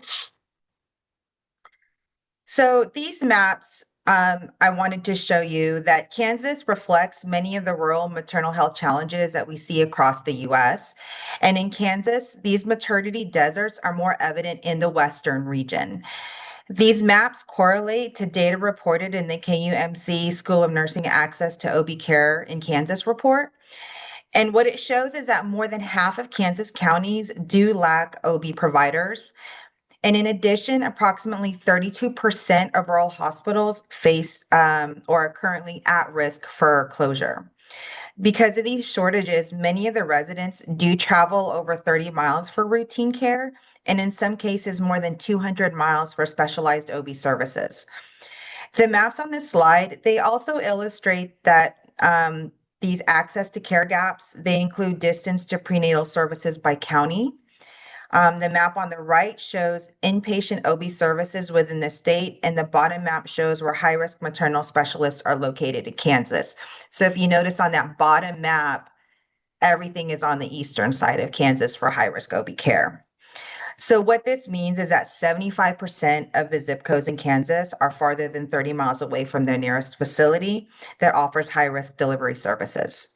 So these maps, I wanted to show you that Kansas reflects many of the rural maternal health challenges that we see across the US. And in Kansas, these maternity deserts are more evident in the Western region. These maps correlate to data reported in the KUMC School of Nursing Access to OB Care in Kansas report. And what it shows is that more than half of Kansas counties do lack OB providers. And in addition, approximately 32% of rural hospitals face or are currently at risk for closure. Because of these shortages, many of the residents do travel over 30 miles for routine care, and in some cases, more than 200 miles for specialized OB services. The maps on this slide, they also illustrate that these access to care gaps, they include distance to prenatal services by county. The map on the right shows inpatient OB services within the state, and the bottom map shows where high-risk maternal specialists are located in Kansas. So if you notice on that bottom map, everything is on the eastern side of Kansas for high-risk OB care. So what this means is that 75% of the zip codes in Kansas are farther than 30 miles away from their nearest facility that offers high-risk delivery services.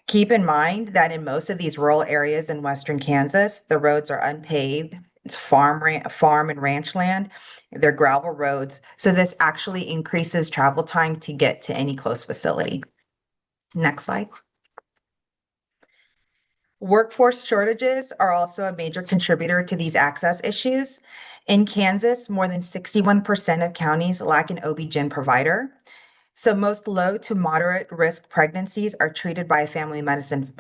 Keep in mind that in most of these rural areas in western Kansas, the roads are unpaved. It's farm and ranch land. They're gravel roads. So this actually increases travel time to get to any close facility. Next slide. Workforce shortages are also a major contributor to these access issues. In Kansas, more than 61% of counties lack an OB-GYN provider. So most low to moderate risk pregnancies are treated by a family medicine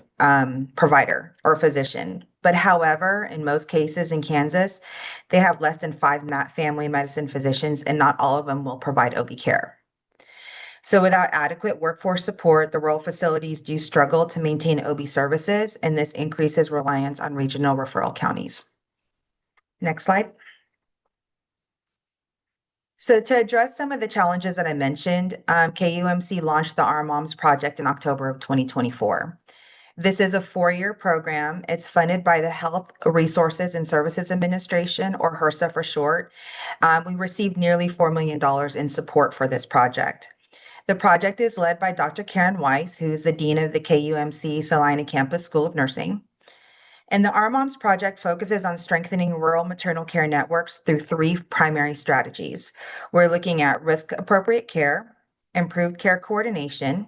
provider or physician. But however, in most cases in Kansas, they have less than 5 family medicine physicians, and not all of them will provide OB care. So without adequate workforce support, the rural facilities do struggle to maintain OB services, and this increases reliance on regional referral counties. Next slide. So to address some of the challenges that I mentioned, KUMC launched the Our Moms Project in October of 2024. This is a 4-year program. It's funded by the Health Resources and Services Administration, or HRSA for short. We received nearly $4 million in support for this project. The project is led by Dr. Karen Weiss, who is the Dean of the KUMC Salina Campus School of Nursing. And the Our Moms Project focuses on strengthening rural maternal care networks through 3 primary strategies. We're looking at risk-appropriate care, improved care coordination,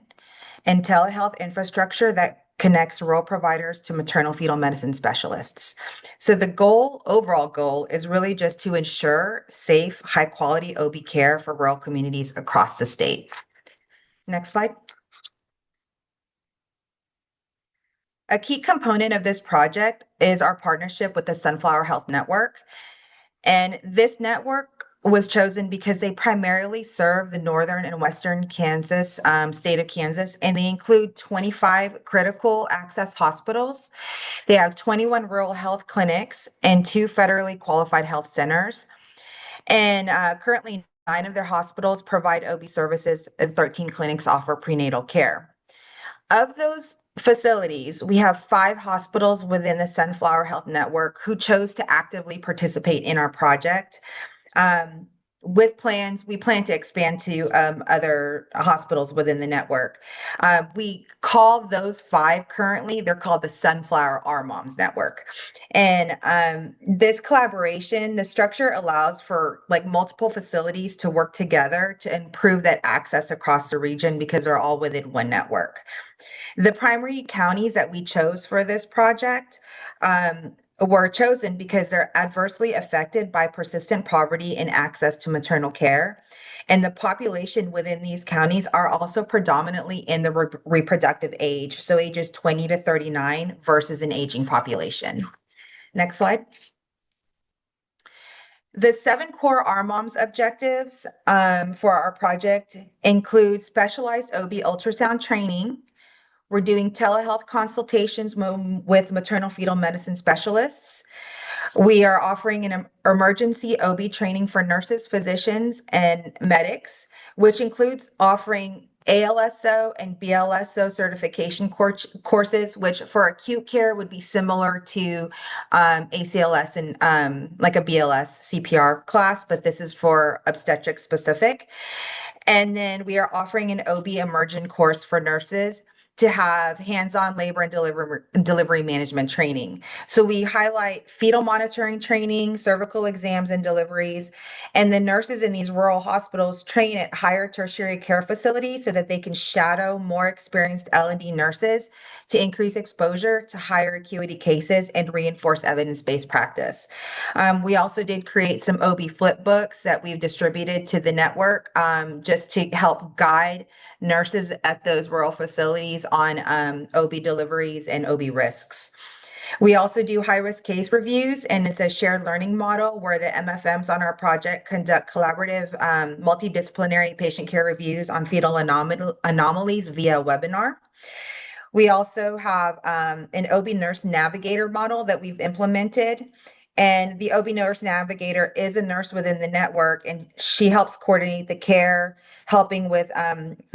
and telehealth infrastructure that connects rural providers to maternal fetal medicine specialists. So the overall goal is really just to ensure safe, high-quality OB care for rural communities across the state. Next slide. A key component of this project is our partnership with the Sunflower Health Network. And this network was chosen because they primarily serve the northern and western Kansas, state of Kansas, and they include 25 critical access hospitals. They have 21 rural health clinics and 2 federally qualified health centers. And currently, 9 of their hospitals provide OB services and 13 clinics offer prenatal care. Of those facilities, we have 5 hospitals within the Sunflower Health Network who chose to actively participate in our project. With plans, we plan to expand to other hospitals within the network. We call those 5 currently, they're called the Sunflower Our Moms Network. And this collaboration, the structure allows for like multiple facilities to work together to improve that access across the region because they're all within one network. The primary counties that we chose for this project were chosen because they're adversely affected by persistent poverty and access to maternal care. And the population within these counties are also predominantly in the reproductive age, so ages 20 to 39 versus an aging population. Next slide. The 7 core Our Moms objectives for our project include specialized OB ultrasound training. We're doing telehealth consultations with maternal fetal medicine specialists. We are offering an emergency OB training for nurses, physicians, and medics, which includes offering ALSO and BLSO certification courses, which for acute care would be similar to ACLS and like a BLS CPR class, but this is for obstetric specific. And then we are offering an OB immersion course for nurses to have hands-on labor and delivery management training. So we highlight fetal monitoring training, cervical exams and deliveries, and the nurses in these rural hospitals train at higher tertiary care facilities so that they can shadow more experienced L&D nurses to increase exposure to higher acuity cases and reinforce evidence-based practice. We also did create some OB flip books that we've distributed to the network just to help guide nurses at those rural facilities on OB deliveries and OB risks. We also do high-risk case reviews, and it's a shared learning model where the MFMs on our project conduct collaborative multidisciplinary patient care reviews on fetal anomalies via webinar. We also have an OB nurse navigator model that we've implemented. And the OB nurse navigator is a nurse within the network, and she helps coordinate the care, helping with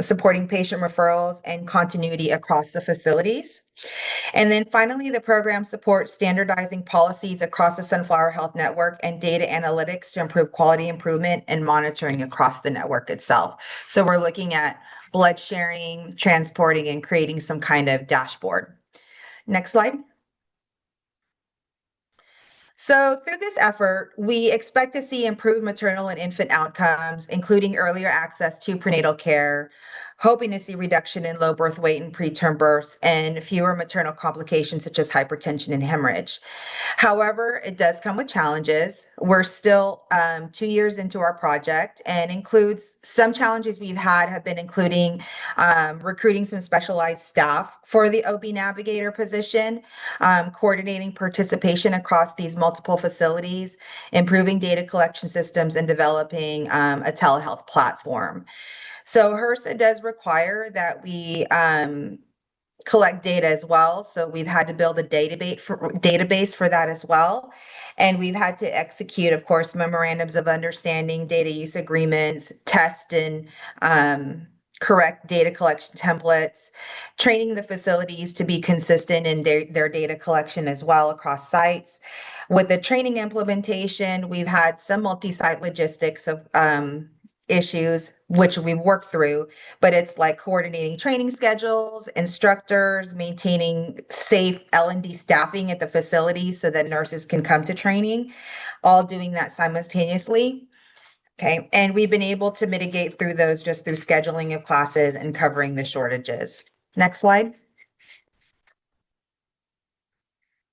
supporting patient referrals and continuity across the facilities. And then finally, the program supports standardizing policies across the Sunflower Health Network and data analytics to improve quality improvement and monitoring across the network itself. So we're looking at blood sharing, transporting, and creating some kind of dashboard. Next slide. So through this effort, we expect to see improved maternal and infant outcomes, including earlier access to prenatal care, hoping to see reduction in low birth weight and preterm births, and fewer maternal complications such as hypertension and hemorrhage. However, it does come with challenges. We're still 2 years into our project, and includes some challenges we've had have been including recruiting some specialized staff for the OB navigator position, coordinating participation across these multiple facilities, improving data collection systems, and developing a telehealth platform. So HRSA does require that we collect data as well. So we've had to build a database for that as well. And we've had to execute, of course, memorandums of understanding, data use agreements, test and correct data collection templates, training the facilities to be consistent in their data collection as well across sites. With the training implementation, we've had some multi-site logistics of issues, which we've worked through, but it's like coordinating training schedules, instructors, maintaining safe L&D staffing at the facility so that nurses can come to training, all doing that simultaneously. Okay, and we've been able to mitigate through those just through scheduling of classes and covering the shortages. Next slide.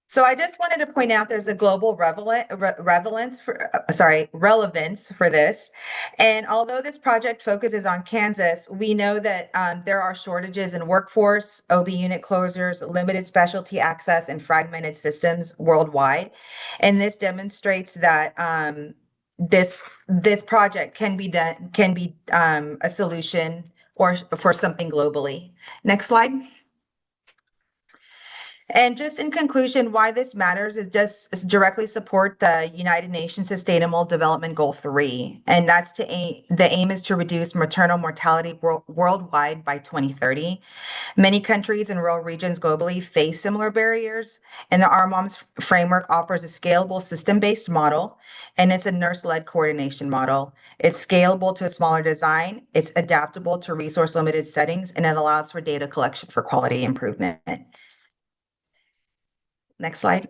So I just wanted to point out there's a global relevance for this. And although this project focuses on Kansas, we know that there are shortages in workforce, OB unit closures, limited specialty access, and fragmented systems worldwide. And this demonstrates that this project can be a solution or for something globally. Next slide. And just in conclusion, why this matters is just directly support the United Nations Sustainable Development Goal 3. And that's the aim is to reduce maternal mortality worldwide by 2030. Many countries and rural regions globally face similar barriers, and the RMOMS framework offers a scalable system-based model, and it's a nurse-led coordination model. It's scalable to a smaller design, it's adaptable to resource-limited settings, and it allows for data collection for quality improvement. Next slide.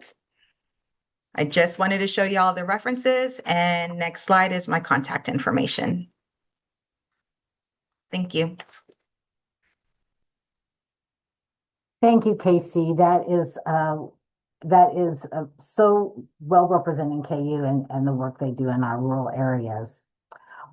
I just wanted to show you all the references, and next slide is my contact information. Thank you. Thank you, Casey. That is so well representing KU and the work they do in our rural areas.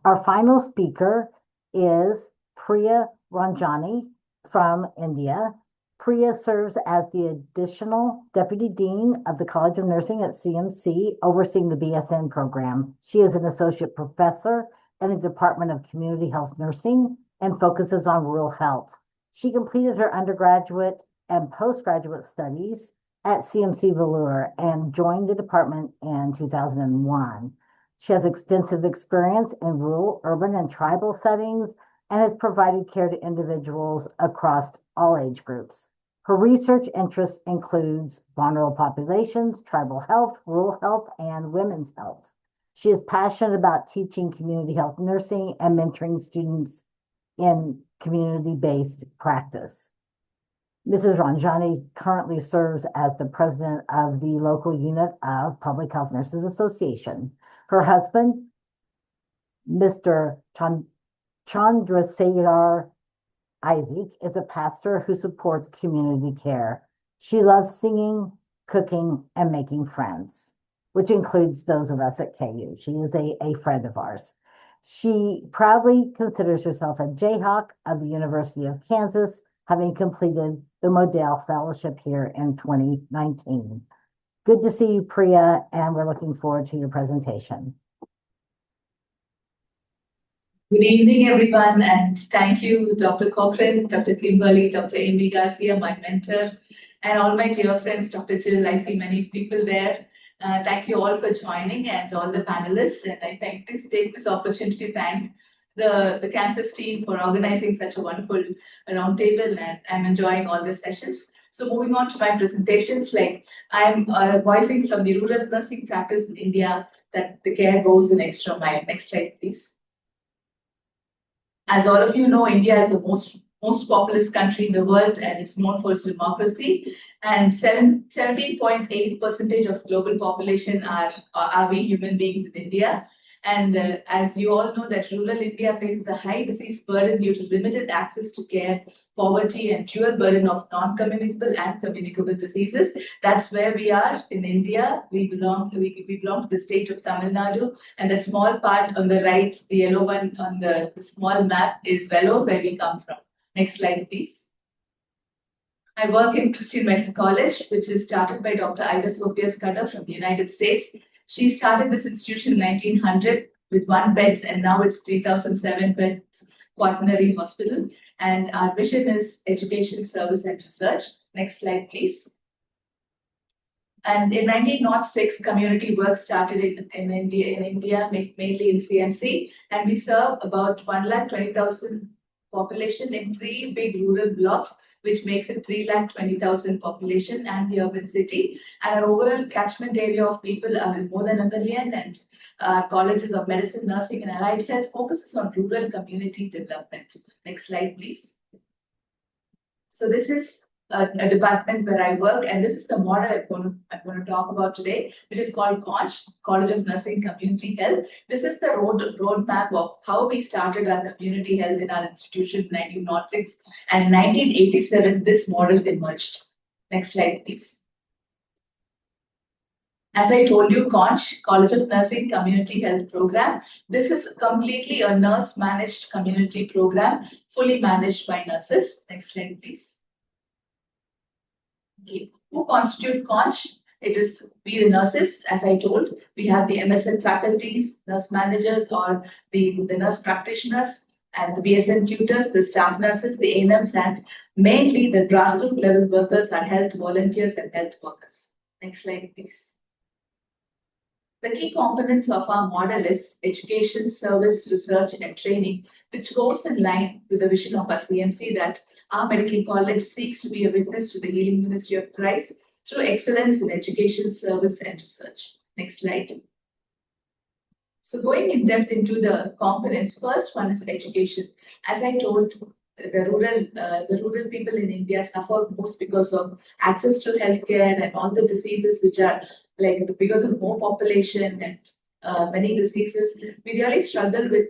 Our final speaker is Priya Ranjani from India. Priya serves as the additional Deputy Dean of the College of Nursing at CMC, overseeing the BSN program. She is an associate professor in the Department of Community Health Nursing and focuses on rural health. She completed her undergraduate and postgraduate studies at CMC Velour and joined the department in 2001. She has extensive experience in rural, urban, and tribal settings and has provided care to individuals across all age groups. Her research interests includes vulnerable populations, tribal health, rural health, and women's health. She is passionate about teaching community health nursing and mentoring students in community-based practice. Mrs. Ranjani currently serves as the president of the local unit of Public Health Nurses Association. Her husband, Mr. Chandrasekhar Isaac, is a pastor who supports community care. She loves singing, cooking, and making friends, which includes those of us at KU. She is a friend of ours. She proudly considers herself a Jayhawk of the University of Kansas, having completed the Modell Fellowship here in 2019. Good to see you, Priya, and we're looking forward to your presentation. Good evening, everyone, and thank you, Dr. Cochran, Dr. Kimberly, Dr. Amy Garcia, my mentor, and all my dear friends, Dr. Jill. I see many people there. Thank you all for joining and all the panelists. And I take this opportunity to thank the Kansas team for organizing such a wonderful roundtable, and I'm enjoying all the sessions. So moving on to my presentations, like I'm voicing from the rural nursing practice in India that the care goes an extra mile. Next slide, please. As all of you know, India is the most populous country in the world, and it's known for its democracy. And 17.8% of global population are we human beings in India. And as you all know, that rural India faces a high disease burden due to limited access to care, poverty, and dual burden of non-communicable and communicable diseases. That's where we are in India. We belong to the state of Tamil Nadu, and the small part on the right, the yellow one on the small map, is Vellore, where we come from. Next slide, please. I work in Christian Medical College, which is started by Dr. Ida Sophia Scudder from the United States. She started this institution in 1900 with 1 bed, and now it's 3,007 beds quaternary hospital. And our mission is education, service, and research. Next slide, please. And in 1906, community work started in India, mainly in CMC, and we serve about 120,000 population in 3 big rural blocks, which makes it 320,000 population and the urban city. And our overall catchment area of people is more than 1 million, and our colleges of medicine, nursing, and allied health focuses on rural community development. Next slide, please. So this is a department where I work, and this is the model I'm going to talk about today, which is called CONCH, College of Nursing Community Health. This is the roadmap of how we started our community health in our institution in 1906, and in 1987, this model emerged. Next slide, please. As I told you, CONCH, College of Nursing Community Health Program. This is completely a nurse-managed community program, fully managed by nurses. Next slide, please. Who constitute CONCH? It is we the nurses, as I told. We have the MSN faculties, nurse managers, or the nurse practitioners, and the BSN tutors, the staff nurses, the ANMs, and mainly the grassroots level workers are health volunteers and health workers. Next slide, please. The key components of our model is education, service, research, and training, which goes in line with the vision of our CMC that our medical college seeks to be a witness to the healing ministry of Christ through excellence in education, service, and research. Next slide. So going in depth into the components, first one is education. As I told, the rural people in India suffer most because of access to healthcare and all the diseases which are because of more population and many diseases. We really struggle with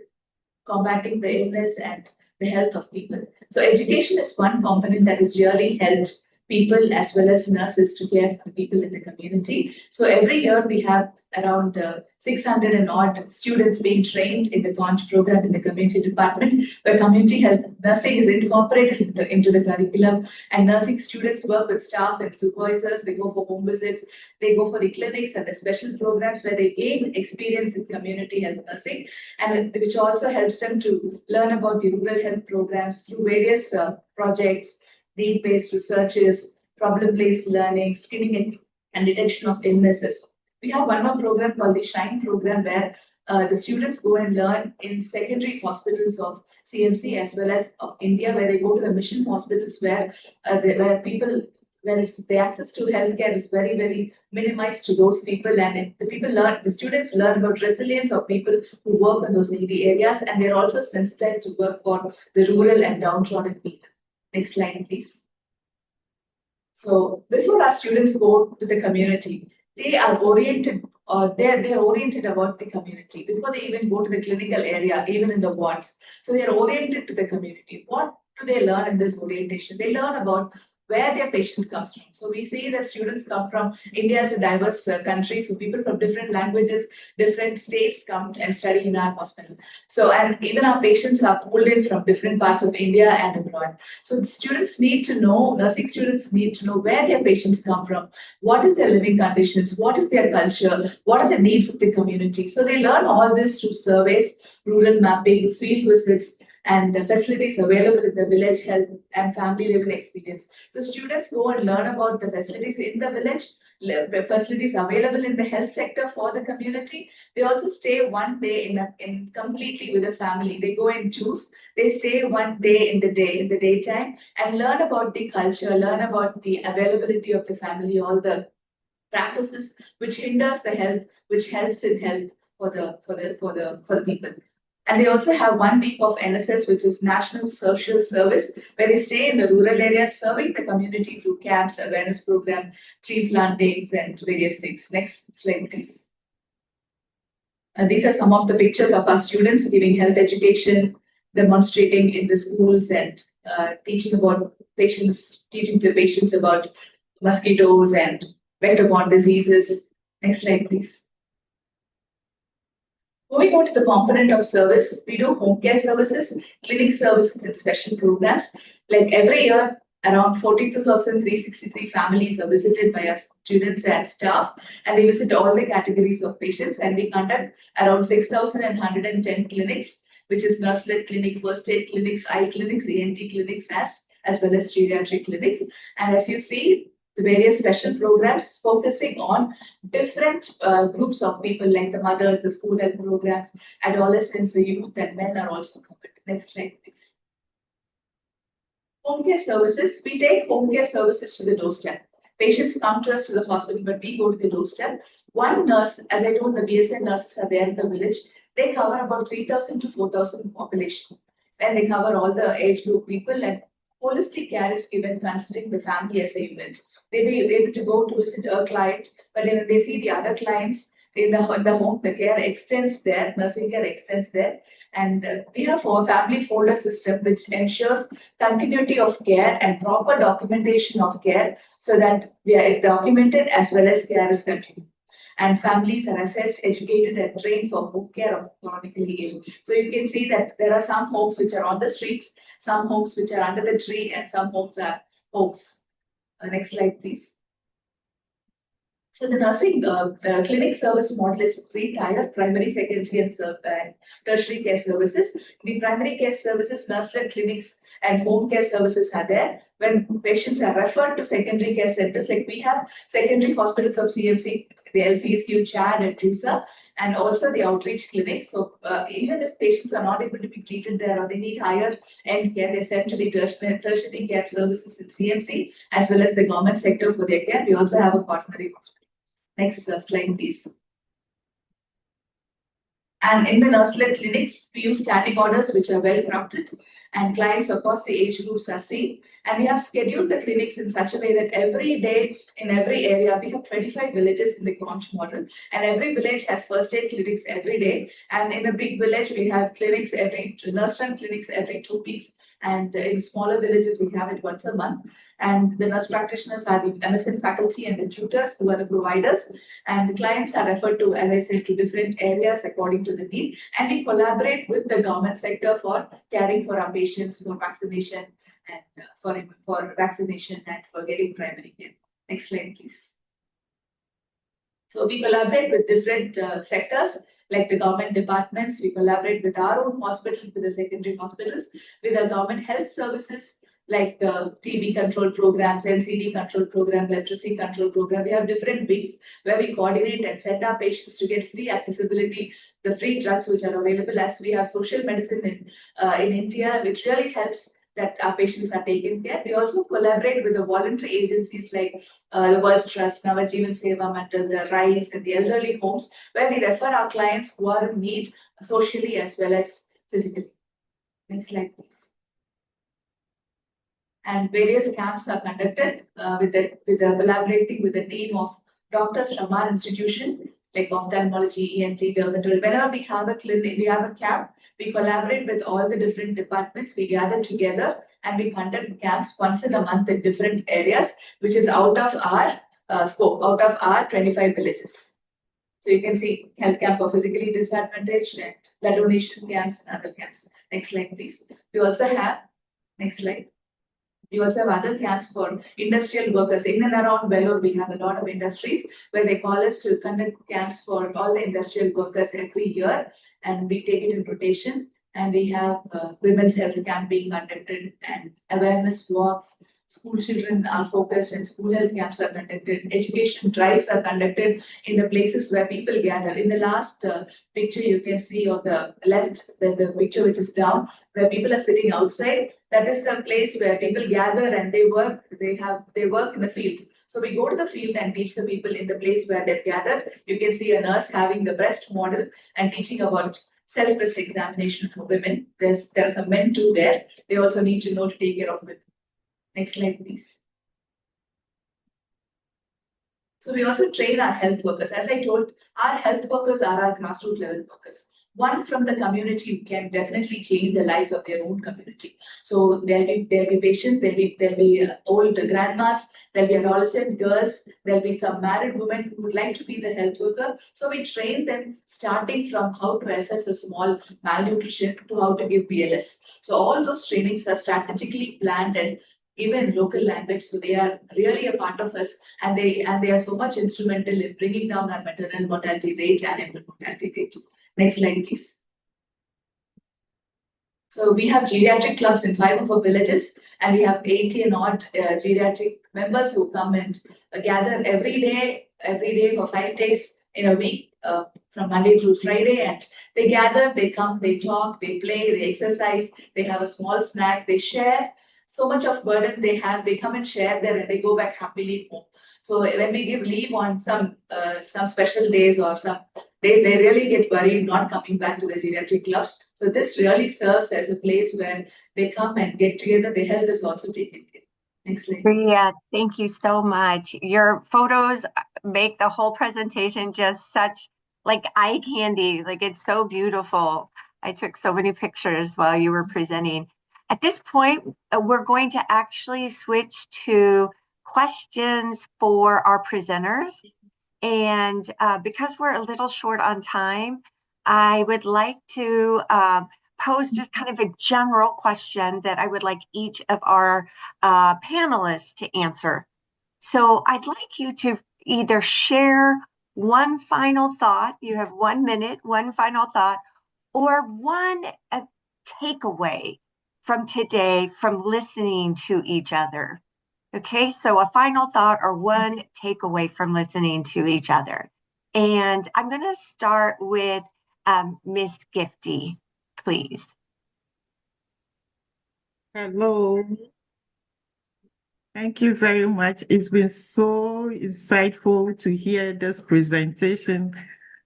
combating the illness and the health of people. So education is one component that has really helped people as well as nurses to care for the people in the community. So every year we have around 600 and odd students being trained in the CONCH program in the community department, where community health nursing is incorporated into the curriculum, and nursing students work with staff and supervisors. They go for home visits, they go for the clinics and the special programs where they gain experience in community health nursing, and which also helps them to learn about the rural health programs through various projects, need-based researches, problem-based learning, screening and detection of illnesses. We have one more program called the SHINE program, where the students go and learn in secondary hospitals of CMC as well as of India, where they go to the mission hospitals where the access to healthcare is very, very minimized to those people, and the students learn about resilience of people who work in those needy areas, and they're also sensitized to work for the rural and downtrodden people. Next slide, please. So before our students go to the community, they are oriented, or they're oriented about the community before they even go to the clinical area, even in the wards. So they're oriented to the community. What do they learn in this orientation? They learn about where their patient comes from. So we see that students come from India as a diverse country. So people from different languages, different states come and study in our hospital. So, and even our patients are pulled in from different parts of India and abroad. So the students need to know, nursing students need to know where their patients come from, what is their living conditions, what is their culture, what are the needs of the community. So they learn all this through surveys, rural mapping, field visits, and the facilities available in the village health and family living experience. So students go and learn about the facilities in the village, the facilities available in the health sector for the community. They also stay one day in completely with the family. They go and choose. They stay one day in the daytime and learn about the culture, learn about the availability of the family, all the practices which hinders the health, which helps in health for the people. And they also have 1 week of NSS, which is National Social Service, where they stay in the rural areas, serving the community through camps, awareness program, tree plantings, and various things. Next slide, please. And these are some of the pictures of our students giving health education, demonstrating in the schools, and teaching the patients about mosquitoes and vector-borne diseases. Next slide, please. Moving on to the component of service, we do home care services, clinic services, and special programs. Like every year, around 42,363 families are visited by our students and staff, and they visit all the categories of patients. And we conduct around 6,110 clinics, which is nurse-led clinic, first aid clinics, eye clinics, ENT clinics, as well as geriatric clinics. And as you see, the various special programs focusing on different groups of people, like the mothers, the school health programs, adolescents, the youth, and men are also covered. Next slide, please. Home care services. We take home care services to the doorstep. Patients come to us to the hospital, but we go to the doorstep. One nurse, as I told, the BSN nurses are there in the village. They cover about 3,000 to 4,000 population. And they cover all the age group people, and holistic care is given considering the family as a unit. They may be able to go to visit a client, but when they see the other clients in the home, the care extends there, nursing care extends there. And we have a family folder system which ensures continuity of care and proper documentation of care so that we are documented as well as care is continued. And families are assessed, educated, and trained for home care of chronically ill. So you can see that there are some homes which are on the streets, some homes which are under the tree, and some homes are homes. Next slide, please. So the nursing the clinic service model is 3-tier: primary, secondary, and tertiary care services. The primary care services, nurse-led clinics, and home care services are there. When patients are referred to secondary care centers, like we have secondary hospitals of CMC, the LCSU, CHAD, and JUSA, and also the outreach clinic. So even if patients are not able to be treated there or they need higher end care, they're sent to the tertiary care services in CMC as well as the government sector for their care. We also have a partnering hospital. Next slide, please. And in the nurse-led clinics, we use standing orders which are well crafted, and clients across the age groups are seen. And we have scheduled the clinics in such a way that every day in every area, we have 25 villages in the Conch model, and every village has first aid clinics every day. And in a big village, we have clinics nurse-run clinics every 2 weeks. And in smaller villages, we have it once a month. And the nurse practitioners are the MSN faculty and the tutors who are the providers. And the clients are referred to, as I said, to different areas according to the need. And we collaborate with the government sector for caring for our patients, for vaccination, and for vaccination and for getting primary care. Next slide, please. So we collaborate with different sectors, like the government departments. We collaborate with our own hospital, with the secondary hospitals, with the government health services, like the TB control programs, NCD control program, leprosy control program. We have different wings where we coordinate and send our patients to get free accessibility, the free drugs which are available, as we have social medicine in India, which really helps that our patients are taken care. We also collaborate with the voluntary agencies like the World's Trust, Navajeevan Seva Mandal, the RISE, and the elderly homes, where we refer our clients who are in need socially as well as physically. Next slide, please. And various camps are conducted collaborating with a team of doctors from our institution, like ophthalmology, ENT, dermatology. Whenever we have a clinic, we have a camp, we collaborate with all the different departments. We gather together and we conduct camps once in a month in different areas, which is out of our scope, out of our 25 villages. So you can see health camp for physically disadvantaged and blood donation camps and other camps. Next slide, please. We also have, next slide. We also have other camps for industrial workers. In and around Vellore, we have a lot of industries where they call us to conduct camps for all the industrial workers every year, and we take it in rotation. And we have women's health camp being conducted and awareness walks. School children are focused and school health camps are conducted. Education drives are conducted in the places where people gather. In the last picture, you can see on the left, the picture which is down, where people are sitting outside. That is the place where people gather and they work. They work in the field. So we go to the field and teach the people in the place where they've gathered. You can see a nurse having the breast model and teaching about self-breast examination for women. There are some men too there. They also need to know to take care of women. Next slide, please. So we also train our health workers. As I told, our health workers are our grassroots level workers. One from the community can definitely change the lives of their own community. So there'll be patients, there'll be old grandmas, there'll be adolescent girls, there'll be some married women who would like to be the health worker. So we train them starting from how to assess a small malnutrition to how to give BLS. So all those trainings are strategically planned and given in local language. So they are really a part of us, and they are so much instrumental in bringing down our maternal mortality rate and infant mortality rate. Next slide, please. So we have geriatric clubs in 5 of our villages, and we have 80 and odd geriatric members who come and gather every day for 5 days in a week, from Monday through Friday. And they gather, they come, they talk, they play, they exercise, they have a small snack, they share. So much of burden they have, they come and share there and they go back happily home. So when we give leave on some special days or some days, they really get worried not coming back to the geriatric clubs. So this really serves as a place where they come and get together. Their health is also taken care. Next slide. Priya, thank you so much. Your photos make the whole presentation just such like eye candy. Like it's so beautiful. I took so many pictures while you were presenting. At this point, we're going to actually switch to questions for our presenters. And because we're a little short on time, I would like to pose just kind of a general question that I would like each of our panelists to answer. So I'd like you to either share one final thought, you have 1 minute, one final thought, or one takeaway from today from listening to each other. Okay, so a final thought or one takeaway from listening to each other. And I'm going to start with Miss Gifty, please. Hello. Thank you very much. It's been so insightful to hear this presentation.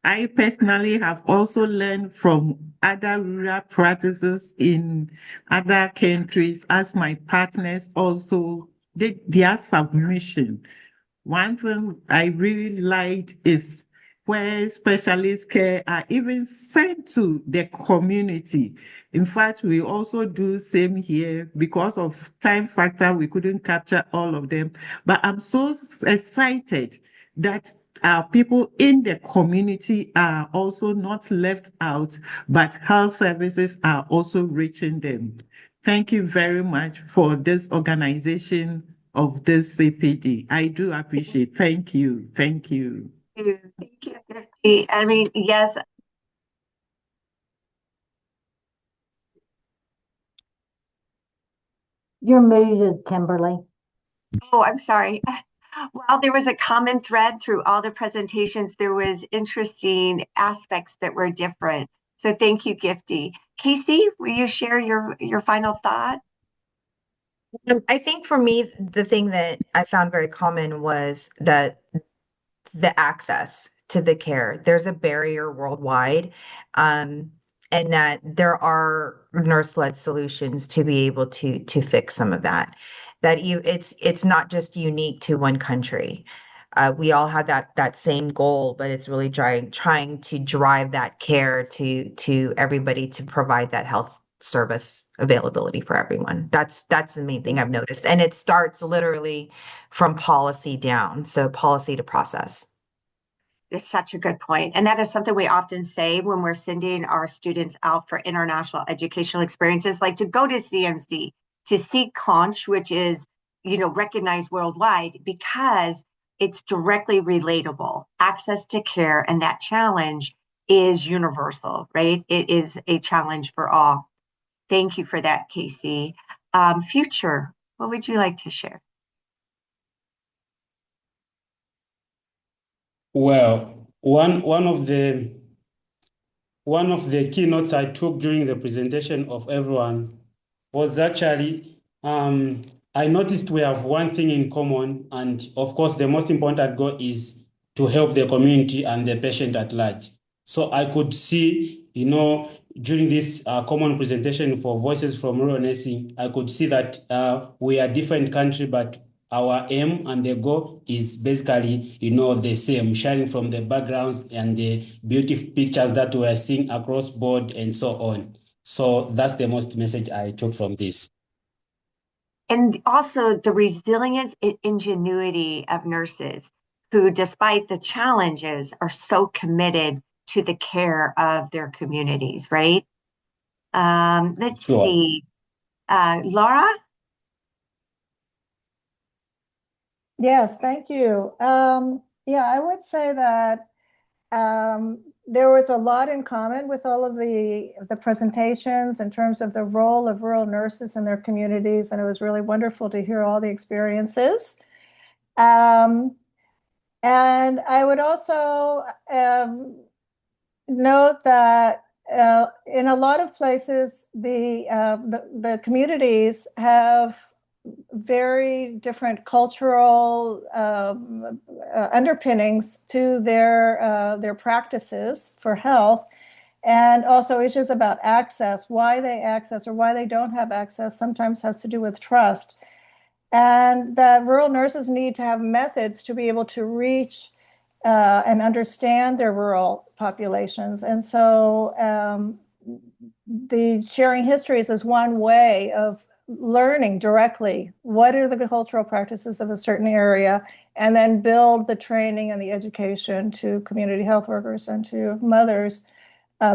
I personally have also learned from other rural practices in other countries as my partners also did their submission. One thing I really liked is where specialist care are even sent to the community. In fact, we also do same here because of time factor. We couldn't capture all of them, but I'm so excited that our people in the community are also not left out, but health services are also reaching them. Thank you very much for this organization of this CPD. I do appreciate. Thank you. Thank you. Thank you, Gifty. I mean, yes. You're muted, Kimberly. Oh, I'm sorry. Well, there was a common thread through all the presentations. There was interesting aspects that were different. So thank you, Gifty. Casey, will you share your final thought? I think for me, the thing that I found very common was that the access to the care. There's a barrier worldwide, and that there are nurse-led solutions to be able to fix some of that. It's not just unique to one country. We all have that same goal, but it's really trying to drive that care to everybody to provide that health service availability for everyone. That's the main thing I've noticed. And it starts literally from policy down, so policy to process. It's such a good point. And that is something we often say when we're sending our students out for international educational experiences, like to go to CMC, to see Conch, which is, recognized worldwide because it's directly relatable. Access to care and that challenge is universal, right? It is a challenge for all. Thank you for that, Casey. Future, what would you like to share? Well, one of the keynotes I took during the presentation of everyone was actually I noticed we have one thing in common, and of course, the most important goal is to help the community and the patient at large. So I could see, during this common presentation for Voices from Rural Nursing, I could see that we are different country, but our aim and the goal is basically, the same, sharing from the backgrounds and the beautiful pictures that we are seeing across board and so on. So that's the most message I took from this. And also the resilience and ingenuity of nurses who, despite the challenges, are so committed to the care of their communities, right? Let's Sure. see. Laura? Yes, thank you. Yeah, I would say that there was a lot in common with all of the presentations in terms of the role of rural nurses in their communities, and it was really wonderful to hear all the experiences. And I would also note that in a lot of places, the communities have very different cultural underpinnings to their practices for health, and also issues about access. Why they access or why they don't have access sometimes has to do with trust. And that rural nurses need to have methods to be able to reach and understand their rural populations. And so the sharing histories is one way of learning directly what are the cultural practices of a certain area, and then build the training and the education to community health workers and to mothers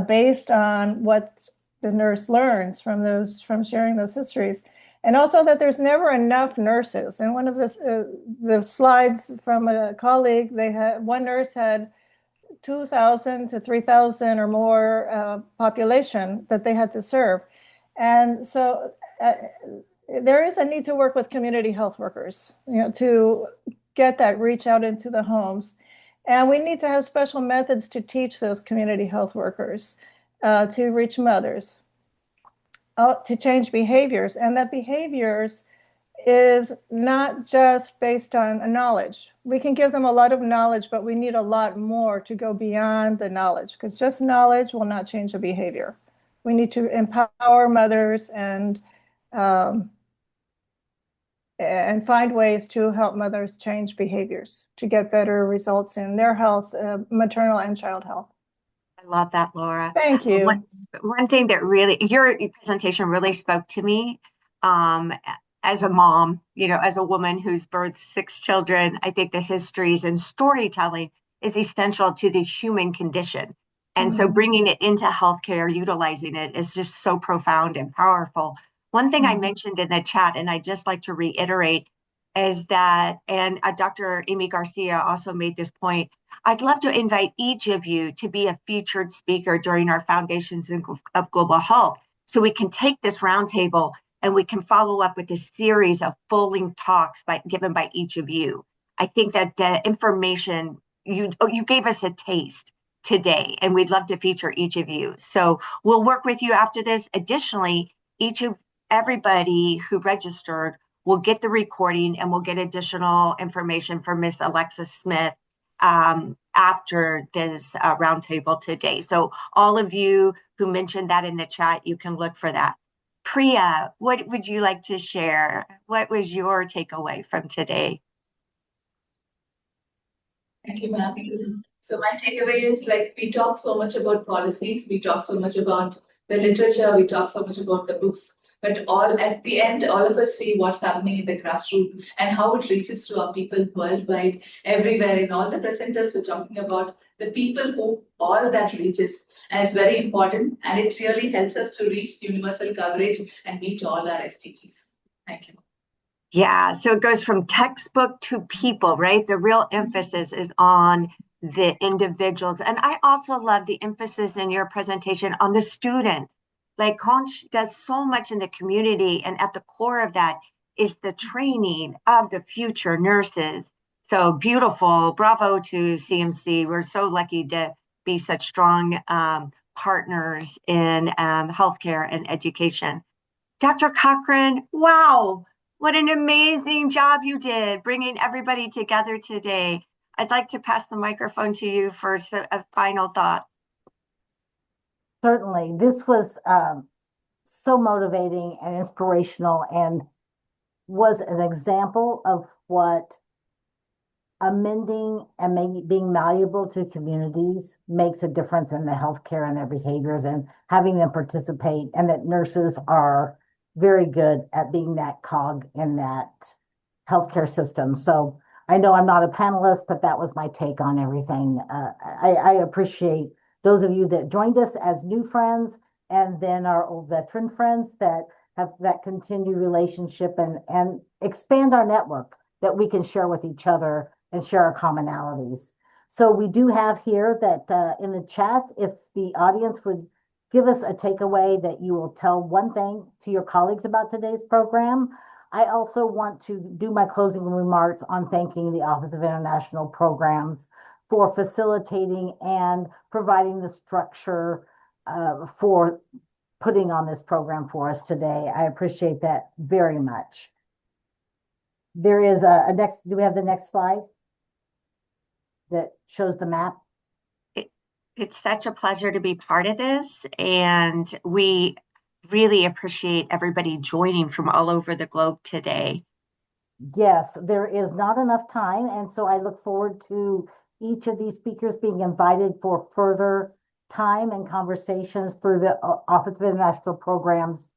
based on what the nurse learns from sharing those histories. And also that there's never enough nurses. And one of the slides from a colleague, one nurse had 2,000 to 3,000 or more population that they had to serve. And so there is a need to work with community health workers, to get that reach out into the homes. And we need to have special methods to teach those community health workers to reach mothers, to change behaviors. And that behaviors is not just based on knowledge. We can give them a lot of knowledge, but we need a lot more to go beyond the knowledge, because just knowledge will not change a behavior. We need to empower mothers and find ways to help mothers change behaviors to get better results in their health, maternal and child health. I love that, Laura. Thank you. One thing that really, your presentation really spoke to me as a mom, as a woman who's birthed 6 children. I think the histories and storytelling is essential to the human condition. And so bringing it into healthcare, utilizing it is just so profound and powerful. One thing I mentioned in the chat, and I'd just like to reiterate, is that, and Dr. Amy Garcia also made this point, I'd love to invite each of you to be a featured speaker during our Foundations of Global Health, so we can take this roundtable and we can follow up with a series of full-length talks given by each of you. I think that the information, you gave us a taste today, and we'd love to feature each of you. So we'll work with you after this. Additionally, everybody who registered will get the recording, and we'll get additional information from Miss Alexa Smith after this roundtable today. So all of you who mentioned that in the chat, you can look for that. Priya, what would you like to share? What was your takeaway from today? Thank you, ma'am. So my takeaway is, like, we talk so much about policies, we talk so much about the literature, we talk so much about the books, but all at the end, all of us see what's happening in the grassroots and how it reaches to our people worldwide, everywhere. In all the presenters, we're talking about the people who all that reaches. And it's very important. And it really helps us to reach universal coverage and meet all our SDGs. Thank you. Yeah, so it goes from textbook to people, right? The real emphasis is on the individuals. And I also love the emphasis in your presentation on the students. Like Conch does so much in the community, and at the core of that is the training of the future nurses. So beautiful. Bravo to CMC. We're so lucky to be such strong partners in healthcare and education. Dr. Cochran, wow, what an amazing job you did bringing everybody together today. I'd like to pass the microphone to you for a final thought. Certainly, this was so motivating and inspirational, and was an example of what amending and being malleable to communities makes a difference in the healthcare and their behaviors, and having them participate, and that nurses are very good at being that cog in that healthcare system. So I know I'm not a panelist, but that was my take on everything. I appreciate those of you that joined us as new friends, and then our old veteran friends that have that continued relationship and expand our network that we can share with each other and share our commonalities. So we do have here that in the chat, if the audience would give us a takeaway that you will tell one thing to your colleagues about today's program. I also want to do my closing remarks on thanking the Office of International Programs for facilitating and providing the structure for putting on this program for us today. I appreciate that very much. There is a next, do we have the next slide that shows the map? It's such a pleasure to be part of this, and we really appreciate everybody joining from all over the globe today. Yes, there is not enough time, and so I look forward to each of these speakers being invited for further time and conversations through the Office of International Programs,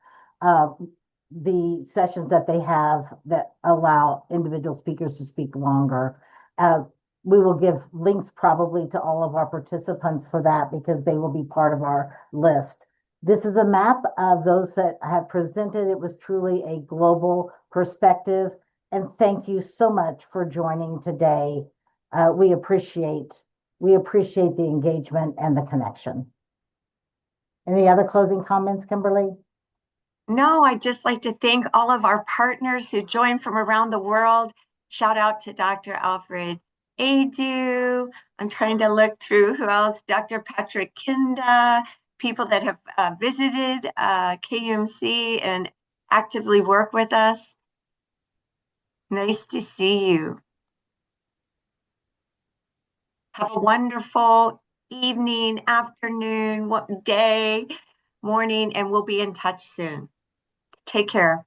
the sessions that they have that allow individual speakers to speak longer. We will give links probably to all of our participants for that, because they will be part of our list. This is a map of those that have presented. It was truly a global perspective. And thank you so much for joining today. We appreciate the engagement and the connection. Any other closing comments, Kimberly? No, I'd just like to thank all of our partners who joined from around the world. Shout out to Dr. Alfred Adu. I'm trying to look through who else. Dr. Patrick Kinda, people that have visited KUMC and actively work with us. Nice to see you. Have a wonderful evening, afternoon, day, morning, and we'll be in touch soon. Take care.